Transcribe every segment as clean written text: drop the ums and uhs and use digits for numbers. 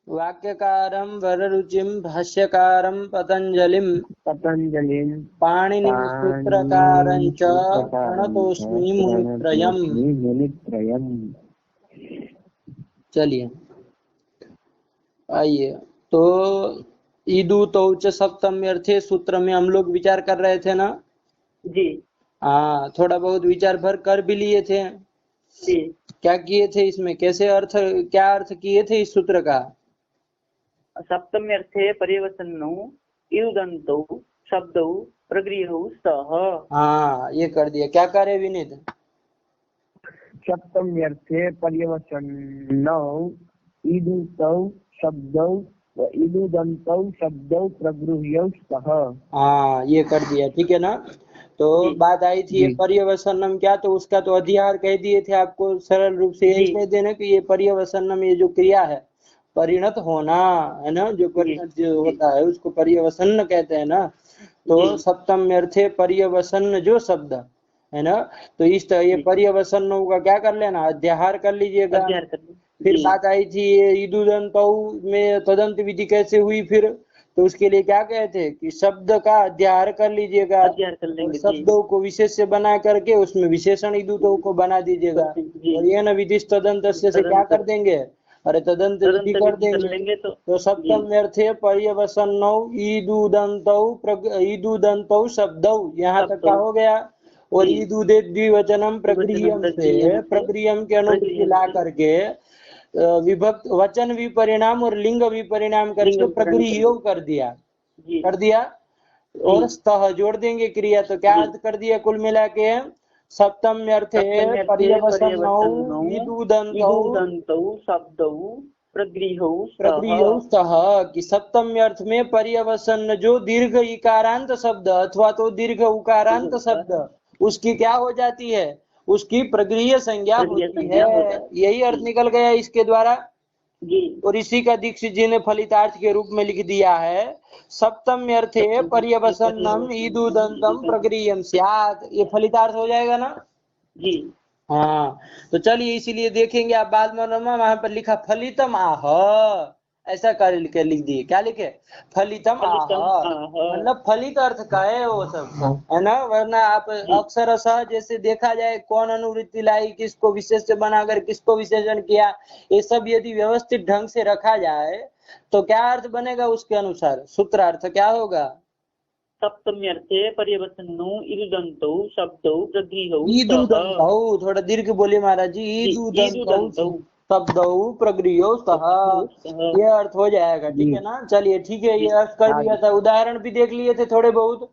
वाक्यकारं वररुचिं भाष्यकारं पतंजलिं पाणिनिं सूत्रकारं च प्रणतोस्मि मुनित्रयम्। चलिए आइए, तो ईदु तो च सप्तमी अर्थे सूत्र में हम लोग विचार कर रहे थे ना जी। हाँ, थोड़ा बहुत विचार भर कर भी लिए थे जी। क्या किए थे इसमें, कैसे अर्थ, क्या अर्थ किए थे इस सूत्र का? सप्तमी अर्थे पर्यवसन्नौ इदुदन्तौ शब्दौ प्रगृह्यौ स्तः। हाँ, ये कर दिया। क्या करे विनीत? सप्तम्यर्थे पर्यवसन्नौ इदुतौ शब्दौ व इदुदन्तौ शब्दौ प्रगृह्यौ स्तः। हाँ, ये कर दिया, ठीक है ना। तो बात आई थी ये पर्यवसन्नम क्या, तो उसका तो अधिहार कह दिए थे आपको। सरल रूप से यही कह देना कि ये पर्यवसन्नम, ये जो क्रिया है परिणत होना है ना, जो परिणत जो होता है उसको पर्यवसन्न कहते हैं ना। तो सप्तम्यर्थे पर्यवसन्न जो शब्द है ना, तो इस ये पर्यवसन्न का क्या कर लेना, अध्याहार कर लीजिएगा। फिर बात आई थी ये ईदुदंत में तदंत विधि कैसे हुई, फिर तो उसके लिए क्या कहते कि शब्द का अध्याहार कर लीजिएगा, शब्दों को विशेष से बना करके उसमें विशेषण ईदुतों को बना दीजिएगा। और ये न विधि तदंत से क्या कर देंगे, अरे तदंत विधि कर देंगे। तो सप्तम अर्थे पर्यवसन्नौ ईदुदन्तौ शब्दौ, यहाँ तक क्या हो गया। और ईदुदे द्विवचनम प्रगृह्यम से प्रगृह्यम के अनुपति ला करके विभक्त वचन विपरिणाम और लिंग विपरिणाम करके प्रगृह्यो कर दिया और स्तः जोड़ देंगे क्रिया। तो क्या अर्थ कर दिया कुल मिला के, सप्तम्यर्थे पर्यवसन्नौ ईदुदन्तौ शब्दौ प्रगृह्यौ स्तः, कि सप्तम्य अर्थ में पर्यवसन्न जो दीर्घ इकारांत शब्द अथवा तो दीर्घ उकारांत शब्द, उसकी क्या हो जाती है, उसकी प्रगृह्य संज्ञा होती है। यही अर्थ निकल गया इसके द्वारा। और इसी का दीक्षित जी ने फलितार्थ के रूप में लिख दिया है, सप्तम्यर्थे पर्यवसन्नम ईदुदन्तम प्रगृह्यम स्यात्। ये फलितार्थ हो जाएगा ना जी। हाँ, तो चलिए इसीलिए देखेंगे आप बाल मनोरमा वहां पर लिखा फलितम आह, ऐसा कर लिख दिए। क्या लिखे, फलितम आह, मतलब फलित अर्थ का है वो सब, है ना। वरना आप अक्सर जैसे देखा जाए कौन अनुवृत्ति लाई, किसको विशेष से बनाकर किसको विशेषण किया, ये सब यदि व्यवस्थित ढंग से रखा जाए तो क्या अर्थ बनेगा, उसके अनुसार सूत्रार्थ क्या होगा। सप्तम्यर्थे पर्यवसन्नौ इदुदन्तौ शब्दौ प्रगृह्यौ ईदुदन्तौ, थोड़ा दीर्घ बोलिए महाराज जी, ईदुदन्तौ शब्दौ प्रगृह्यौ स्तः, ये अर्थ हो जाएगा, ठीक है ना। चलिए ठीक है, ये अर्थ कर दिया था। उदाहरण भी देख लिए थे थोड़े बहुत।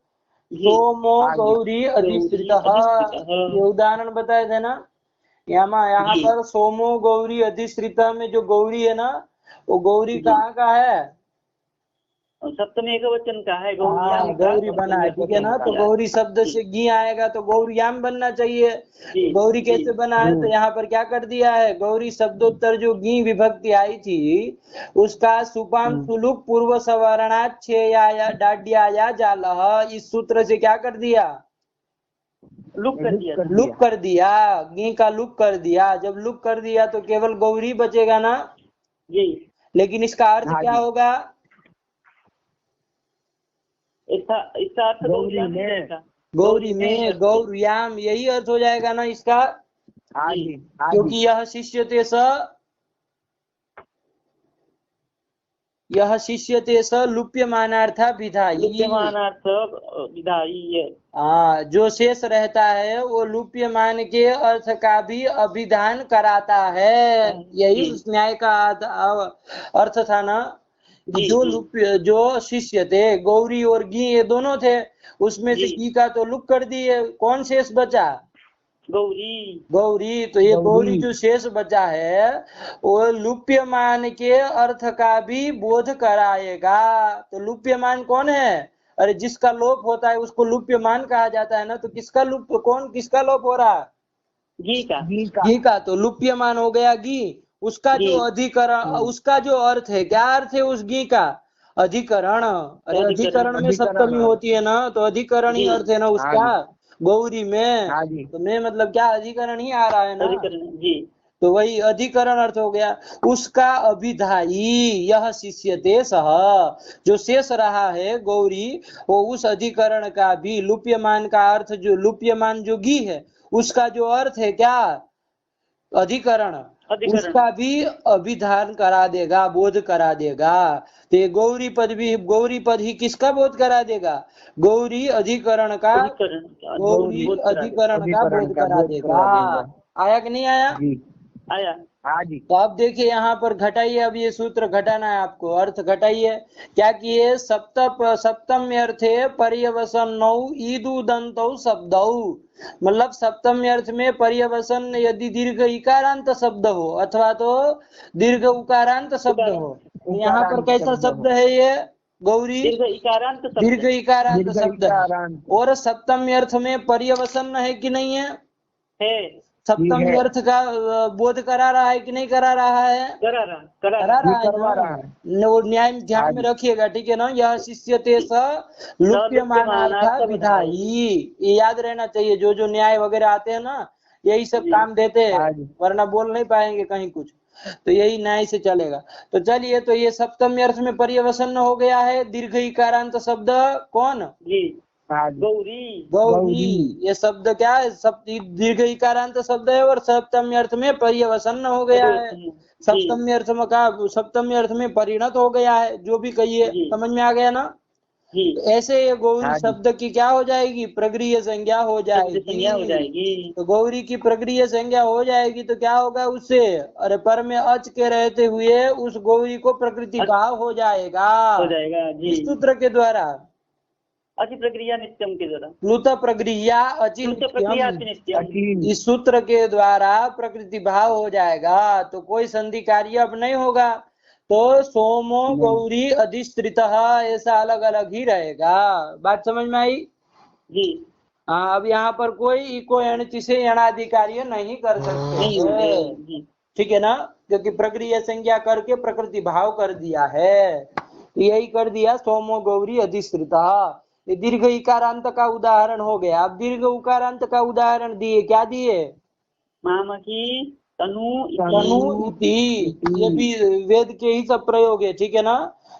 सोमो गौरी अधिश्रितः, ये उदाहरण बताए थे ना। यहाँ पर सोमो गौरी अधिश्रिता में जो गौरी है ना, वो गौरी कहाँ का है, सप्तमी एक वचन का है, गौरी बना है, ठीक है ना। तो गौरी शब्द से गी आएगा तो गौरीयाम बनना चाहिए। गौरी कैसे बना है, तो यहाँ पर क्या कर दिया है, गौरी शब्दोत्तर जो गी विभक्ति आई थी उसका सुपाम सुलुक पूर्व सवर्णाच्छेया डाड्याया जालह, इस सूत्र से क्या कर दिया, लुक कर दिया, गी का लुक कर दिया। जब लुक कर दिया तो केवल गौरी बचेगा ना जी। लेकिन इसका अर्थ क्या होगा, इसका अर्थ गौरी में गौरयाम, यही अर्थ हो जाएगा ना इसका। क्योंकि यह शिष्यते स लुप्यमानार्था विधायी, जो शेष रहता है वो लुप्यमान के अर्थ का भी अभिधान कराता है। यही उस न्याय का अर्थ था ना। जो शिष्य थे, गौरी और गी ये दोनों थे, उसमें से गी का तो लुक कर दिए, कौन शेष बचा, गौरी। तो ये गौरी जो शेष बचा है वो लुप्यमान के अर्थ का भी बोध कराएगा। तो लुप्यमान कौन है, अरे जिसका लोप होता है उसको लुप्यमान कहा जाता है ना। तो किसका लोप हो रहा, घी का। तो लुप्यमान हो गया घी, उसका जो अधिकरण, उसका जो अर्थ है, क्या अर्थ है उस घी का, अधिकरण। अरे अधिकरण में सप्तमी होती है ना, तो अधिकरण ही अर्थ है ना उसका, गौरी में। तो मैं मतलब क्या अधिकरण ही आ रहा है ना। तो वही अधिकरण अर्थ हो गया। उसका अभिधायी यह शिष्यते सह, जो शेष रहा है गौरी, वो उस अधिकरण का भी लुप्यमान का अर्थ, जो लुप्यमान जो गी है उसका जो अर्थ है क्या अधिकरण, उसका भी अभिधान करा देगा, बोध करा देगा। तो ये गौरी पद ही किसका बोध करा देगा, गौरी अधिकरण का, गौरी अधिकरण का बोध करा देगा। आया कि नहीं आया? आया। हाँ जी। तो अब देखिए यहाँ पर घटाइए, अब ये सूत्र घटाना है आपको, अर्थ घटाइए। क्या किए, सप्तम अर्थे पर्यवसनौ ईदु दंतौ शब्दौ, मतलब सप्तम अर्थ में पर्यवसन यदि दीर्घ इकारांत शब्द हो अथवा तो दीर्घ उकारांत शब्द हो, यहाँ पर कैसा शब्द है ये गौरी, दीर्घ इकारांत शब्द है। और सप्तम अर्थ में पर्यवसन है कि नहीं है? सप्तम अर्थ का बोध करा रहा है कि नहीं करा रहा है? करा रहा है। वो न्याय ध्यान में रखिएगा, ठीक है ना। यह शिष्यते स लुप्यमानार्था विधायी, ये याद रहना चाहिए। जो जो न्याय वगैरह आते हैं ना, यही सब काम देते हैं, वरना बोल नहीं पाएंगे कहीं कुछ, तो यही न्याय से चलेगा। तो चलिए, तो ये सप्तम अर्थ में पर्यवसन हो गया है दीर्घ इकारांत शब्द, कौन? गौरी। ये शब्द क्या है, दीर्घ इकारांत शब्द है और सप्तम अर्थ में पर्यवसन हो गया है, सप्तम अर्थ में का सप्तम अर्थ में परिणत हो गया है, जो भी कहिए। समझ में आ गया ना? ऐसे ये गौरी शब्द की क्या हो जाएगी, प्रगृह्य संज्ञा हो जाएगी। तो गौरी की प्रगृह्य संज्ञा हो जाएगी तो क्या होगा उससे, अरे पर में अच के रहते हुए उस गौरी को प्रकृति भाव हो जाएगा इस सूत्र के द्वारा, अचि प्रक्रिया नित्यम के द्वारा, प्लुत प्रक्रिया अचि इस सूत्र के द्वारा प्रकृति भाव हो जाएगा। तो कोई संधि कार्य अब नहीं होगा, तो सोमो गौरी अधिष्ठित ऐसा अलग अलग ही रहेगा। बात समझ में आई जी? हाँ, अब यहाँ पर कोई इको एणचि से एणाधिकार्य नहीं कर सकते, ठीक है ना, क्योंकि प्रक्रिया संज्ञा करके प्रकृति भाव कर दिया है, यही कर दिया सोमो गौरी अधिष्ठिता। ये दीर्घ इकारांत का उदाहरण हो गया। अब दीर्घ उकारांत का उदाहरण दिए, क्या दिए, मामकी तनु इति, ये भी वेद के ही सब प्रयोग है, ठीक है ना।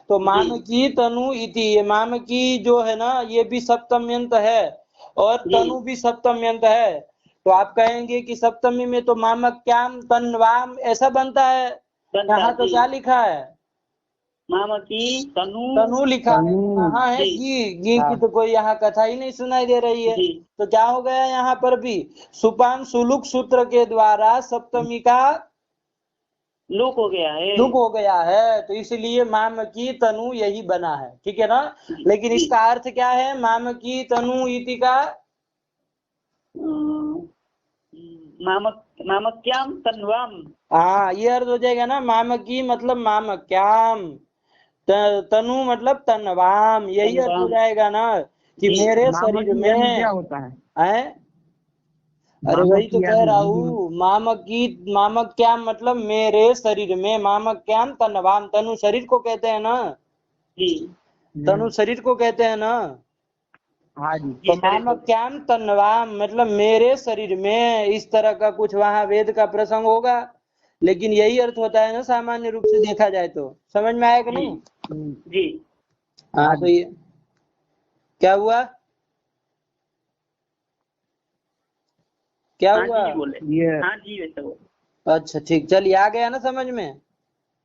तो मामकी तनु इति, ये मामकी जो है ना ये भी सप्तम्यंत है और तनु भी सप्तम्यंत है। तो आप कहेंगे कि सप्तमी में तो मामक्याम तन्वाम ऐसा बनता है, यहाँ तो क्या लिखा है, मामकी तनु लिखा है, कहाँ है गी की तो कोई यहाँ कथा ही नहीं सुनाई दे रही है। तो क्या हो गया, यहाँ पर भी सुपान सुलुक सूत्र के द्वारा सप्तमी का लुक हो गया है, तो इसलिए माम की तनु यही बना है, ठीक है ना। लेकिन इसका अर्थ क्या है, माम की तनु इति का मामक्याम तन्वाम, हाँ ये अर्थ हो जाएगा ना। माम की मतलब मामक्याम, तनु मतलब तन्वाम, यही अर्थ हो जाएगा ना कि मेरे शरीर में क्या होता है? अरे वही तो कह रहा हूँ, मामक्याम मतलब मेरे शरीर में, मामक्याम तन्वाम, तनु शरीर को कहते हैं ना, तनु शरीर को कहते हैं ना। हाँ जी। तो मामक्याम तन्वाम मतलब मेरे शरीर में, इस तरह का कुछ वहाँ वेद का प्रसंग होगा, लेकिन यही अर्थ होता है ना सामान्य रूप से देखा जाए तो। समझ में आया कि नहीं? जी हाँ। तो ये क्या हुआ, क्या हुआ? हाँ जी वैसा हुआ। अच्छा ठीक, चलिए आ गया ना समझ में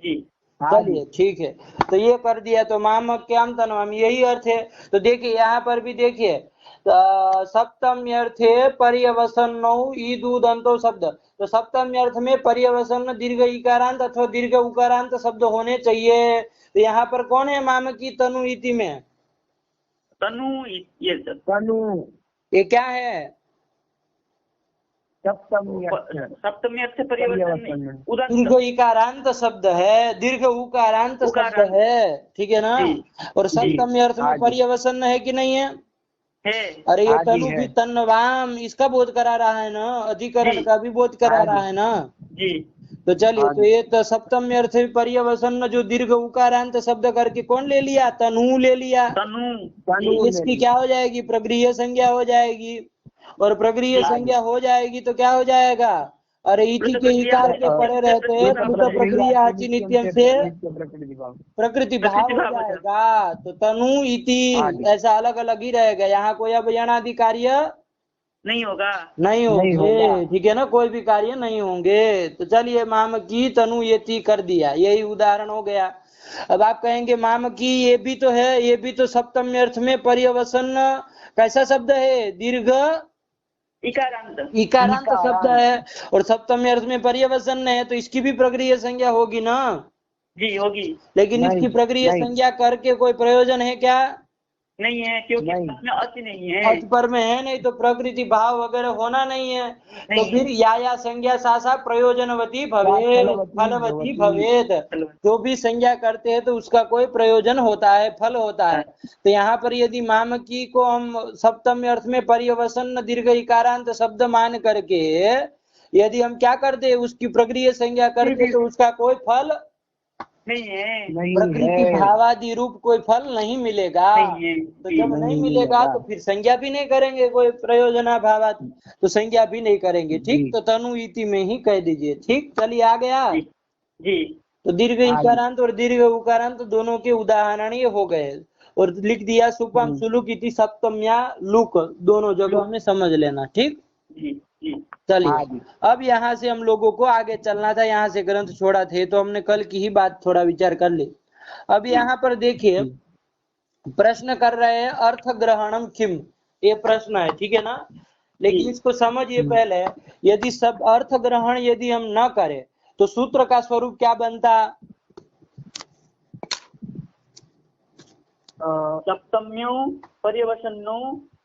जी? चलिए ठीक है। तो ये कर दिया, तो मामक्याम तन्वाम यही अर्थ है। तो देखिए यहाँ पर भी देखिए सप्तम अर्थे पर्यवसन्नौ ईदु दंतो शब्द, तो सप्तम अर्थ में पर्यवसन दीर्घ इकारांत अथवा दीर्घ उकारांत शब्द होने चाहिए। तो यहाँ पर कौन है मामकी तनु इति में, तनु, ये क्या है, सप्तमी अर्थ पर्यवसन दीर्घ इकारांत शब्द है, दीर्घ उकारांत शब्द है, ठीक है ना। और सप्तमी अर्थ में पर्यवसन है कि नहीं है? अरे ये तनु भी तन्वाम, इसका बोध करा रहा है ना, अधिकरण का भी बोध करा रहा है ना जी। तो चलिए, तो ये तो सप्तम अर्थ पर्यवसन जो दीर्घ उकारांत शब्द करके कौन ले लिया, तनु ले लिया। तनु इसकी क्या हो जाएगी, प्रगृह्य संज्ञा हो जाएगी, और प्रगृह्य संज्ञा हो जाएगी तो क्या हो जाएगा, अरे इति के इकार के पड़े रहते हैं प्लुत प्रक्रिया अचि नित्यम से प्रकृति भाव हो जाएगा। तो तनु इति ऐसा अलग अलग ही रहेगा, यहाँ कोई अभियानादि कार्य नहीं होगा, नहीं होंगे, ठीक है ना, कोई भी कार्य नहीं होंगे। तो चलिए माम की तनु ये कर दिया, यही उदाहरण हो गया। अब आप कहेंगे माम की ये भी तो है, ये भी तो सप्तमी अर्थ में पर्यवसन कैसा शब्द है, दीर्घ इकारांत शब्द है और सप्तमी अर्थ में पर्यवसन है, तो इसकी भी प्रक्रिया संज्ञा होगी ना? जी होगी। लेकिन इसकी प्रक्रिया संज्ञा करके कोई प्रयोजन है क्या? नहीं है, क्योंकि इसमें अति नहीं है, अर्थ पर में है नहीं, तो प्रकृति भाव वगैरह होना नहीं है। तो फिर या संज्ञा सा प्रयोजनवती भवेद फलवती भवेद, जो भी संज्ञा करते हैं तो उसका कोई प्रयोजन होता है, फल होता है। तो यहाँ पर यदि मामकी को हम सप्तमी अर्थ में पर्यवसन दीर्घ इकारांत शब्द मान करके यदि हम क्या करते, उसकी प्रक्रिया संज्ञा करते, तो उसका कोई फल नहीं है, प्रकृति भावादि रूप कोई फल नहीं मिलेगा। तो जब नहीं मिलेगा तो फिर संज्ञा भी नहीं करेंगे, कोई प्रयोजना भावादि, तो संज्ञा भी नहीं करेंगे। ठीक, तो तनु इति में ही कह दीजिए। ठीक, चलिए आ गया जी। तो दीर्घ इकारांत और दीर्घ उकारांत दोनों के उदाहरण ये हो गए, और लिख दिया सुपम सुलुक इति सप्तम्या लुक, दोनों जगह हमें समझ लेना। ठीक, चलिए अब यहाँ से हम लोगों को आगे चलना था, यहाँ से ग्रंथ छोड़ा थे तो हमने कल की ही बात थोड़ा विचार कर ली। अब यहाँ पर देखिए प्रश्न कर रहे हैं अर्थ ग्रहणम किम, ये प्रश्न है, ठीक है ना। लेकिन इसको समझिए पहले, यदि सब अर्थ ग्रहण यदि हम न करें तो सूत्र का स्वरूप क्या बनता? सप्तम्यो पर्यवसनो।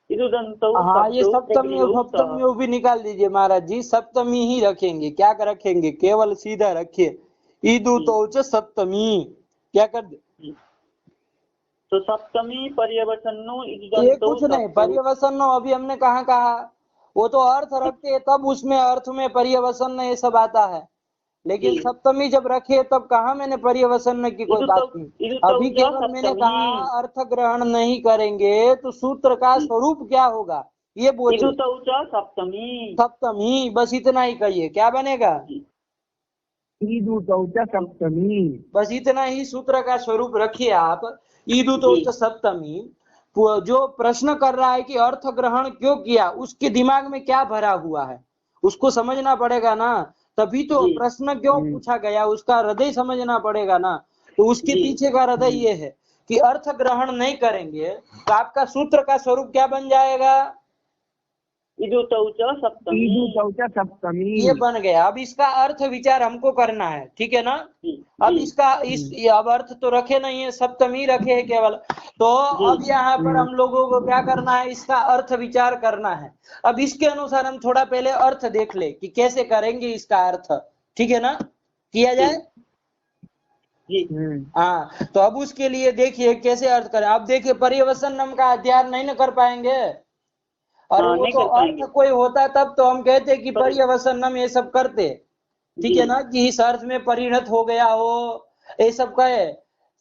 हाँ, ये सप्तमी भी निकाल दीजिए महाराज जी, सप्तमी ही रखेंगे। क्या रखेंगे? केवल सीधा रखिए, ईदु तो सप्तमी, क्या कर दे तो सप्तमी पर्यवसनो, ये कुछ नहीं, पर्यवसनो अभी हमने कहा, वो तो अर्थ रखते हैं तब उसमें अर्थ में पर्यवसन ये सब आता है। लेकिन सप्तमी जब रखे तब कहा मैंने पर्यवसन की कोई बात नहीं। अभी केवल मैंने कहा अर्थ ग्रहण नहीं करेंगे तो सूत्र का स्वरूप क्या होगा ये बोलिए। सप्तमी, बस इतना ही कहिए, क्या बनेगा? सप्तमी, बस इतना ही सूत्र का स्वरूप रखिए आप, ईदु तो सप्तमी। जो प्रश्न कर रहा है कि अर्थ ग्रहण क्यों किया, उसके दिमाग में क्या भरा हुआ है उसको समझना पड़ेगा ना, तभी तो प्रश्न क्यों पूछा गया उसका हृदय समझना पड़ेगा ना। तो उसके पीछे का हृदय ये है कि अर्थ ग्रहण नहीं करेंगे तो आपका सूत्र का स्वरूप क्या बन जाएगा? सप्तमी, ये बन गया। अब इसका अर्थ विचार हमको करना है, ठीक है ना। अब इसका अब अर्थ तो रखे नहीं है, सप्तमी रखे है केवल। तो अब यहाँ पर हम लोगों को क्या करना है, इसका अर्थ विचार करना है। अब इसके अनुसार हम थोड़ा पहले अर्थ देख ले कि कैसे करेंगे इसका अर्थ, ठीक है ना, किया जाए। हाँ, तो अब उसके लिए देखिए कैसे अर्थ करें। अब देखिए पर्यवसनम का अध्ययन नहीं न कर पाएंगे, और वो तो अर्थ कोई होता तब तो हम कहते कि पर्यवसनम ये सब करते, ठीक है ना, कि इस अर्थ में परिणत हो गया हो, ये सब कहे।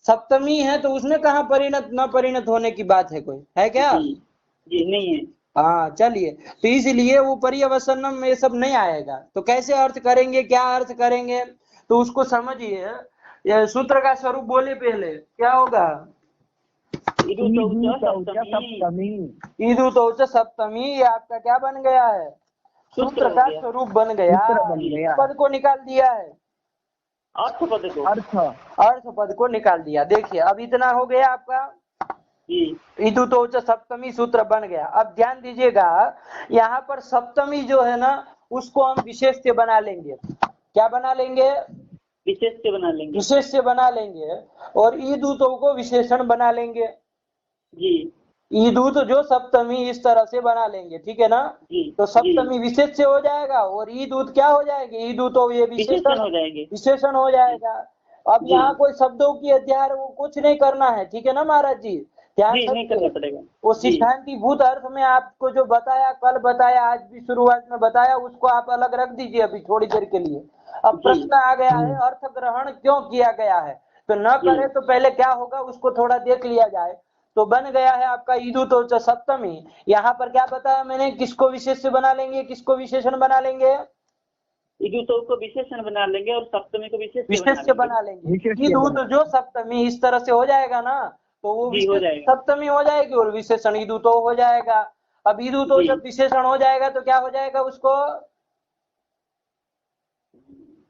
सप्तमी है तो उसमें कहाँ परिणत न परिणत होने की बात है, कोई है क्या? जी नहीं है। हाँ, चलिए, तो इसलिए वो पर्यवसनम में ये सब नहीं आएगा। तो कैसे अर्थ करेंगे, क्या अर्थ करेंगे, तो उसको समझिए। सूत्र का स्वरूप बोले पहले, क्या होगा? ईदु तो सप्तमी, ये आपका क्या बन गया है? सूत्र का स्वरूप बन गया। पद को निकाल दिया है, अर्थ पद को, अर्थ पद को निकाल दिया। देखिए अब इतना हो गया आपका, ईदु तो सप्तमी सूत्र बन गया। अब ध्यान दीजिएगा, यहाँ पर सप्तमी जो है ना उसको हम विशेष्य बना लेंगे। क्या बना लेंगे? विशेष्य बना लेंगे, और ईदूतों को विशेषण बना लेंगे। ईदूत जो सप्तमी इस तरह से बना लेंगे, ठीक है ना। तो सप्तमी विशेष्य हो जाएगा और ईदूत क्या हो जाएंगे? ईदूतो ये विशेषण हो जाएंगे, विशेषण हो जाएगा। अब यहाँ कोई शब्दों की अध्ययन वो कुछ नहीं करना है, ठीक है ना महाराज जी, ध्यान रखिए। वो सिद्धांतिभूत अर्थ में आपको जो बताया, कल बताया, आज भी शुरुआत में बताया, उसको आप अलग रख दीजिए अभी थोड़ी देर के लिए। अब प्रश्न आ गया है अर्थ ग्रहण क्यों किया गया है, तो न करे तो पहले क्या होगा उसको थोड़ा देख लिया जाए। तो बन गया है आपका ईदु तो सप्तमी। यहाँ पर क्या बताया मैंने, किसको विशेष्य बना लेंगे, किसको विशेषण बना लेंगे? ईदुतो को विशेषण बना लेंगे और सप्तमी को विशेष्य बना लेंगे। विशेष्य ईदूत बना। जो सप्तमी इस तरह से हो जाएगा ना, तो वो जी, हो विशेष जाएगा। सप्तमी हो जाएगी और विशेषण ईदूतो हो जाएगा। अब ईदूतो जी। जब विशेषण हो जाएगा तो क्या हो जाएगा उसको?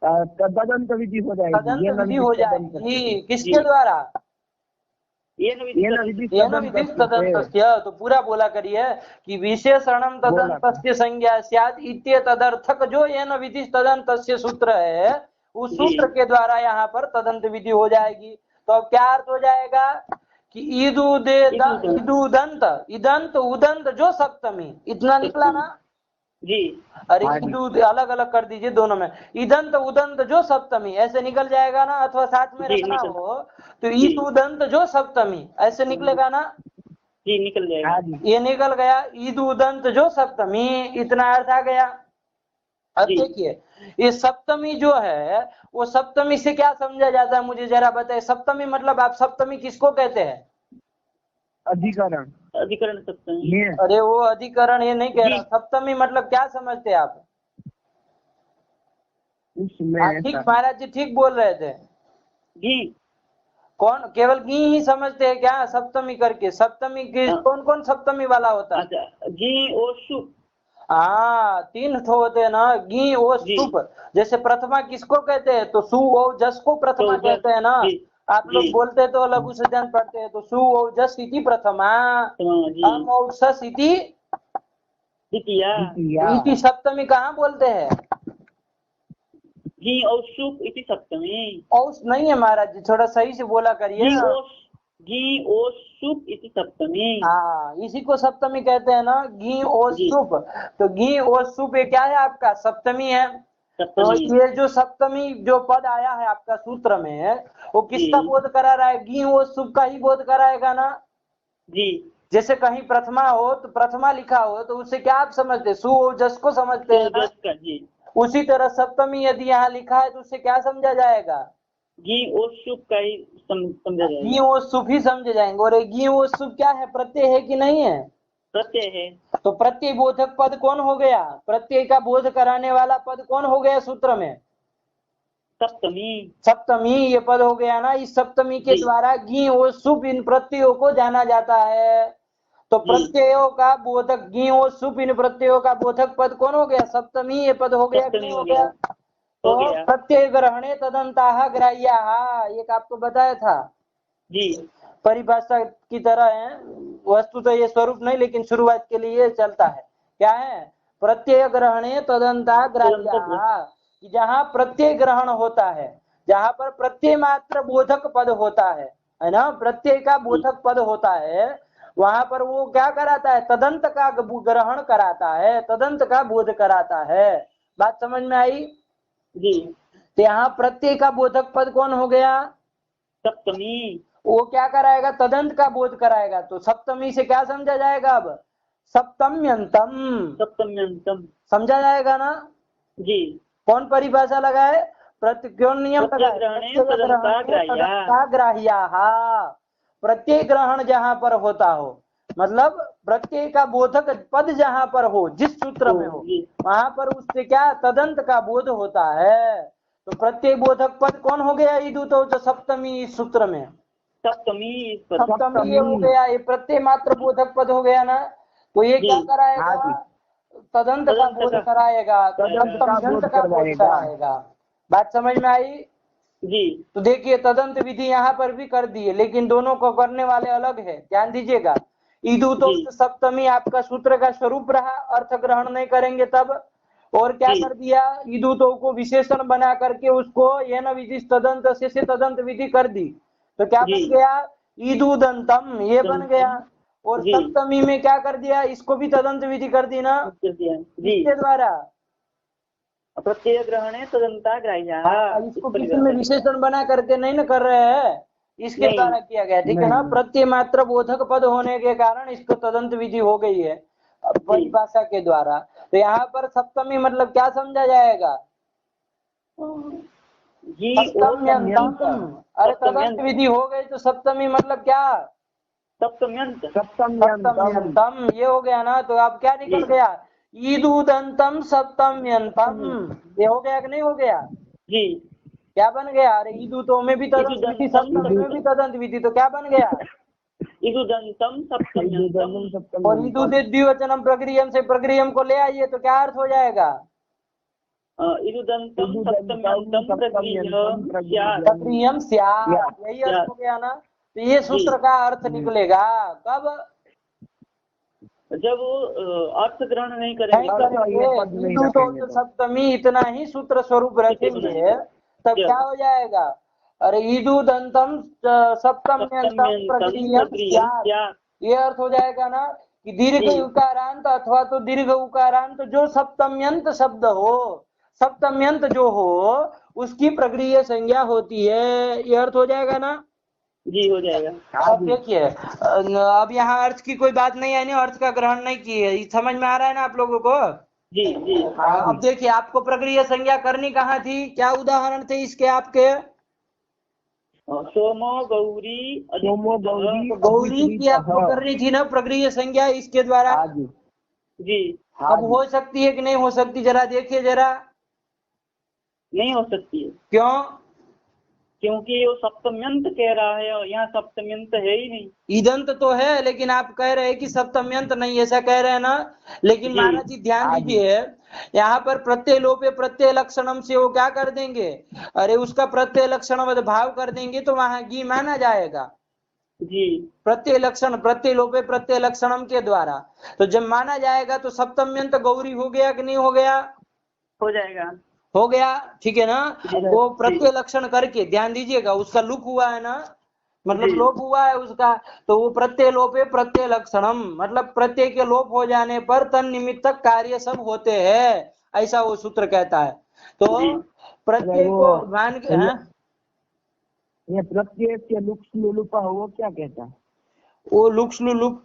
तदंत विधि हो जाएगी। तदंत विधि हो जाएगी। किसके जी। द्वारा? ये न विधि ये न तदंत- विधि येन विधि तदंतस्य। तो पूरा बोला करिए कि विशेषणम तदंतस्य संज्ञा स्यात् इत्येतदर्थक जो येन विधि तदंतस्य सूत्र है, उस जी। सूत्र के द्वारा यहाँ पर तदंत विधि हो जाएगी। तो अब क्या अर्थ हो जाएगा कि ईदुदंत इदंत उदंत जो सप्तमी, इतना निकला ना? जी। अरे हाँ जी। ईदुद अलग अलग कर दीजिए दोनों में। इदंत उदंत जो सप्तमी ऐसे निकल जाएगा ना, अथवा साथ में जी, रखना निकल। हो तो जी। ईद उदंत जो सप्तमी ऐसे निकलेगा ना? जी, निकल जाएगा। हाँ जी। ये निकल गया। ईद उदंत जो सप्तमी, इतना अर्थ आ गया। अब जी। देखिए ये सप्तमी जो है वो सप्तमी से क्या समझा जाता है, मुझे जरा बताए। सप्तमी मतलब आप सप्तमी किसको कहते हैं? अधिकरण। अधिकरण सप्तमी। ये अरे वो अधिकरण ये नहीं कह जी। रहा। सप्तमी मतलब क्या समझते हैं आप? उसमें ठीक महाराज जी ठीक बोल रहे थे। जी। कौन केवल गी ही समझते हैं क्या सप्तमी करके? सप्तमी की हाँ। कौन कौन सप्तमी वाला होता है? अच्छा, जी ओ शुभ। हाँ 3 ठो होते हैं ना, गी ओ जी। सुप। जैसे प्रथमा किसको कहते हैं? तो सु ओ जस को प्रथमा तो जस, कहते हैं ना। जी। आप लोग जी। बोलते तो लघु सिद्धांत पढ़ते हैं तो सु ओ जस इति प्रथमा, जी। अम औ सस इति द्वितीया। इति सप्तमी कहाँ बोलते हैं? जी ओ शुभ इति सप्तमी। औस नहीं है महाराज जी, थोड़ा सही से बोला करिए जी ना। ओ शुभ इति सप्तमी। हाँ इसी को सप्तमी कहते हैं ना, घी और जी। सुप। तो घी और सुप ये क्या है आपका? सप्तमी है। तो सप्तमी। ये जो सप्तमी जो पद आया है आपका सूत्र में, वो किसका जी। बोध करा रहा है? घी और सुप का ही बोध कराएगा ना। जी। जैसे कहीं प्रथमा हो तो प्रथमा लिखा हो तो उससे क्या आप समझते? सु और जस को समझते हैं तो ना। जस का। जी। उसी तरह सप्तमी यदि यहाँ लिखा है तो उससे क्या समझा जाएगा? जी ओ शुभ का ही समझा घी जाएगा। और सुप ही समझे जाएंगे। और घी और सुप क्या है? प्रत्यय है कि नहीं है? प्रत्यय है। तो प्रत्यय बोधक पद कौन हो गया? प्रत्यय का बोध कराने वाला पद कौन हो गया सूत्र में? सप्तमी। सप्तमी ये पद हो गया ना। इस सप्तमी के जी। द्वारा घी और सुप इन प्रत्ययों को जाना जाता है। तो जी। प्रत्ययों का बोधक घी और सुप इन प्रत्ययों का बोधक पद कौन हो गया? सप्तमी ये पद हो गया कि सप्तमी नहीं हो हो गया? गया। हो तो गया। प्रत्यय ग्रहणे तदंताः ग्राह्याः, एक आपको बताया था जी। परिभाषा की तरह है। वस्तु तो ये स्वरूप नहीं, लेकिन शुरुआत के लिए चलता है। क्या है? प्रत्यय ग्रहणे तदंता ग्राह्याः, कि जहाँ प्रत्यय ग्रहण होता है, जहाँ पर प्रत्यय मात्र बोधक पद होता है ना, प्रत्यय का बोधक पद होता है, वहां पर वो क्या कराता है? तदंत का ग्रहण कराता है, तदंत का बोध कराता है। बात समझ में आई? जी। तो यहाँ प्रत्यय का बोधक पद कौन हो गया? सप्तमी। वो क्या कराएगा? तदंत का बोध कराएगा। तो सप्तमी से क्या समझा जाएगा? अब सप्तम्यंतम सप्तम्यंतम। समझा जाएगा ना। जी। कौन परिभाषा लगाए? कौन नियम लगाए? तदंता ग्राह्याः। प्रत्यय ग्रहण जहां पर होता हो, मतलब प्रत्यय का बोधक पद जहां पर हो, जिस सूत्र में हो, वहां पर उससे क्या? तदंत का बोध होता है। तो प्रत्यय बोधक पद कौन हो गया? ईदुतो जो सप्तमी इस सूत्र में। सप्तमी सप्तमी ये हो गया, ये प्रत्यय मात्र बोधक पद हो गया ना। तो ये क्या कराएगा? तदंत का बोध कराएगा, सप्तम्यंत का बोध कराएगा। बात समझ में आई? जी। तो देखिए तदंत विधि यहाँ पर भी कर दी है, लेकिन दोनों को करने वाले अलग है, ध्यान दीजिएगा। ईदुतो सप्तमी आपका सूत्र का स्वरूप रहा, अर्थ ग्रहण नहीं करेंगे तब। और क्या कर दिया? ईदुतो को विशेषण बना करके उसको येन विधि तदंत से तदंत विधि कर दी। तो क्या बन गया? ईदुदंतम ये बन गया। और सप्तमी में क्या कर दिया? इसको भी तदंत विधि कर दी ना, इसके द्वारा। प्रत्यय ग्रहणे तदंता ग्राह्याः। इसको किसी में विशेषण बना करके नहीं न कर रहे हैं, इसके द्वारा किया गया। ठीक है ना। प्रत्यय मात्र बोधक पद होने के कारण इसको तदंत विधि हो गई है परिभाषा के द्वारा। तो यहाँ पर सप्तमी मतलब क्या समझा जाएगा? अरे तदंत विधि हो गई तो सप्तमी मतलब क्या? सप्तम्यंत। सप्तम्यंतम ये हो गया ना। तो अब क्या निकल गया? ईदुदंतम सप्तम्यंतम, ये हो गया कि नहीं हो गया? जी। क्या बन गया? अरे ईदुतो में भी तदंत विधि, सप्तम में भी तदंत विधि, तो क्या बन गया? इदुदंतम सप्तम्यंतम। और ईदुदित द्विवचनम प्रक्रियम से प्रक्रियम को ले आइए तो क्या अर्थ हो जाएगा? इदुदंतम सप्तम्यंतम प्रक्रियम स्यात्, यही अर्थ हो गया ना। तो ये सूत्र का अर्थ निकलेगा कब? जब वो अर्थ ग्रहण नहीं करेंगे। ईदुतो सप्तमी इतना ही सूत्र स्वरूप रखेंगे तब क्या हो जाएगा? अरे ईदुदंतम सप्तम्यंतम प्रक्रियम स्यात्, ये अर्थ हो जाएगा ना कि दीर्घ उकारांत अथवा तो दीर्घ उकारांत जो सप्तम्यंत शब्द हो, सप्तम्यंत जो हो उसकी प्रक्रिया संज्ञा होती है, ये अर्थ हो जाएगा ना? जी हो जाएगा। अब देखिए अब यहाँ अर्थ की कोई बात नहीं है, अर्थ का ग्रहण नहीं किए, समझ में आ रहा है ना आप लोगों को? जी जी। अब देखिए आपको प्रक्रिया संज्ञा करनी कहाँ थी, क्या उदाहरण थे इसके आपके? सोमो गौरी गौरी की आपको करनी थी ना प्रक्रिया संज्ञा इसके द्वारा। जी। अब हो सकती है कि नहीं हो सकती, जरा देखिए जरा। नहीं हो सकती है। क्यों? क्योंकि वो सप्तम्यंत कह रहा है और यहाँ सप्तम्यंत है ही नहीं। ईदंत तो है लेकिन आप कह रहे हैं कि सप्तम्यंत नहीं, ऐसा कह रहे हैं ना। लेकिन महाराज जी ध्यान दीजिए, यहाँ पर प्रत्यय लोपे प्रत्यय लक्षणम से वो क्या कर देंगे? अरे उसका प्रत्यय लक्षण भाव कर देंगे तो वहां गी माना जाएगा। जी। प्रत्यय लक्षण प्रत्यय लोपे प्रत्यय लक्षणम के द्वारा, तो जब माना जाएगा तो सप्तम्यंत गौरी हो गया कि नहीं हो गया? हो जाएगा। हो गया, ठीक है ना। वो प्रत्यय लक्षण करके ध्यान दीजिएगा, उसका लुक हुआ है ना, मतलब लोप हुआ है उसका, तो वो प्रत्यय लोपे प्रत्यय लक्षणम, मतलब प्रत्यय के लोप हो जाने पर तन निमित्तक कार्य सब होते हैं, ऐसा वो सूत्र कहता है। तो प्रत्यय को मान के ये प्रत्यय के लुप्त वो क्या कहता है? वो लुक्स लुप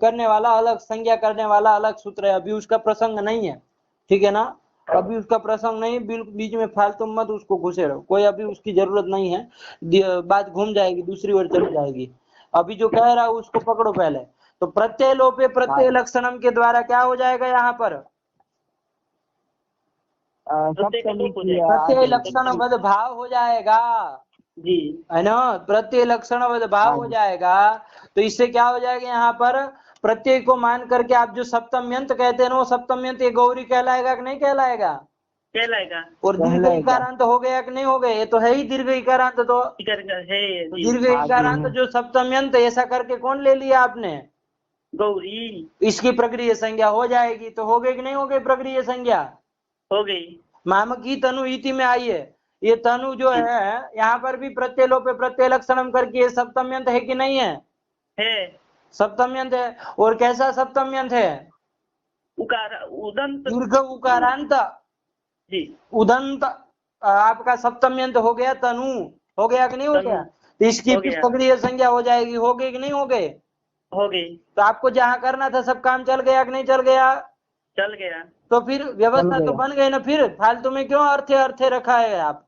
करने वाला अलग, संज्ञा करने वाला अलग सूत्र है, अभी उसका प्रसंग नहीं है, ठीक है ना। अभी उसका प्रसंग नहीं, बीच में फालतू मत उसको घुसे रहो, कोई अभी उसकी जरूरत नहीं है, बात घूम जाएगी दूसरी ओर चली जाएगी। अभी जो कह रहा है उसको पकड़ो पहले। तो प्रत्यय लोपे प्रत्यय लक्षणम के द्वारा क्या हो जाएगा यहाँ पर? प्रत्यय लक्षण बद भाव हो जाएगा जी, है ना, प्रत्यय लक्षण भाव हो जाएगा। तो इससे क्या हो जाएगा यहाँ पर? प्रत्यय को मान करके आप जो सप्तम्यंत कहते हैं ना, वो सप्तम्यंत ये गौरी कहलाएगा कि नहीं कहलाएगा? कहलाएगा। और दीर्घ इकारांत हो गया कि नहीं हो गए? ये तो है ही दीर्घ इकारांत। तो दीर्घ इकारांत जो सप्तम्यंत, ऐसा करके कौन ले लिया आपने? गौरी। इसकी प्रक्रिया संज्ञा हो जाएगी। तो हो गई कि नहीं हो गई प्रक्रिया संज्ञा? हो गई। मामक की तनु इति में आइए, ये तनु जो है यहाँ पर भी प्रत्यय लोपे प्रत्यय लक्षणम करके सप्तम्यंत है कि नहीं है? सप्तम्यंत है। और कैसा सप्तम्यंत है? उदंत, दीर्घ उकारांत जी, उदंत आपका सप्तम्यंत हो गया, तनु हो गया कि नहीं हो गया? तो इसकी प्रक्रिया संज्ञा हो जाएगी। हो गई कि नहीं हो गए? हो गई। तो आपको जहाँ करना था सब काम चल गया कि नहीं चल गया? चल गया। तो फिर व्यवस्था तो बन गई ना, फिर फालतू में क्यों अर्थे अर्थे रखा है आप?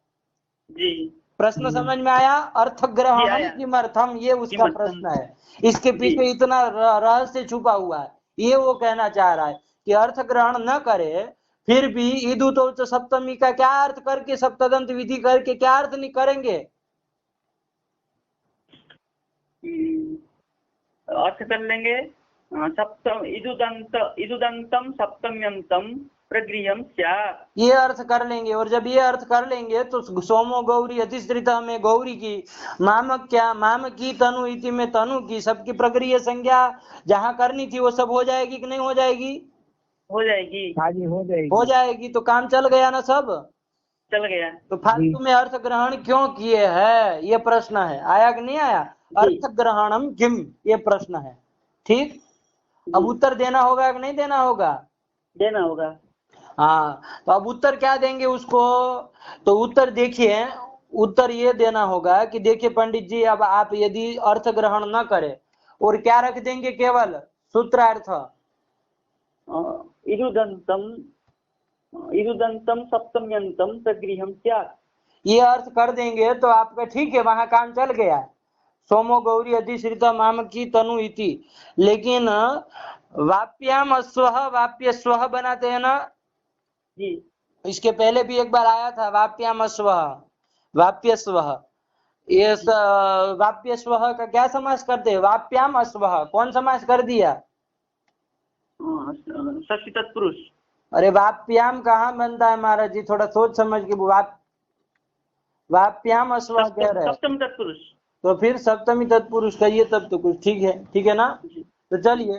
जी। प्रश्न समझ में आया? अर्थ ग्रहणम किमर्थम, ये उसका प्रश्न है। इसके पीछे इतना रहस्य छुपा हुआ है। ये वो कहना चाह रहा है कि अर्थ ग्रहण न करे फिर भी ईदुतो सप्तमी का क्या अर्थ करके, सप्तदंत विधि करके क्या अर्थ नहीं करेंगे? अर्थ कर लेंगे सप्तम इदुदंतम सप्तम्यंतम प्रगृह्यम स्यात्, ये अर्थ कर लेंगे। और जब ये अर्थ कर लेंगे तो सोमो गौरी अधिश्रिता में गौरी की, मामक क्या माम की, तनु इति में तनु की, सबकी प्रक्रिया संज्ञा जहाँ करनी थी वो सब हो जाएगी कि नहीं हो जाएगी? हो जाएगी। हाँ जी, हो जाएगी। हो जाएगी। तो काम चल गया ना सब? चल गया। तो फालतू में अर्थ ग्रहण क्यों किए है, ये प्रश्न है। आया कि नहीं आया? अर्थ ग्रहणम किम, ये प्रश्न है। ठीक, अब उत्तर देना होगा कि नहीं देना होगा? देना होगा। हाँ, तो अब उत्तर क्या देंगे उसको? तो उत्तर देखिए, उत्तर ये देना होगा कि देखिए पंडित जी, अब आप यदि अर्थ ग्रहण न करें और क्या रख देंगे, केवल सूत्रार्थ इदुदंतम सप्तम्यंतम प्रगृह्यम स्यात्, ये अर्थ कर देंगे तो आपका ठीक है, वहां काम चल गया। सोमो गौरी अधिश्रिता माम की तनु इति। लेकिन वाप्याम अस्वः वाप्य स्वः बनाते हैं ना। जी इसके पहले भी एक बार आया था वाप्याम अस्वः वाप्य स्वः। ये वाप्य स्वः का क्या समास करते हैं? वाप्याम अस्वः कौन समास कर दिया? षष्ठी तत्पुरुष। अरे वाप्याम कहाँ बनता है महाराज जी, थोड़ा सोच समझ के वाप्याम अस्वः कह रहे हैं सप्तम तत्पुरुष। तो फिर सप्तमी तत्पुरुष कहिए तब तो कुछ ठीक है ना। तो चलिए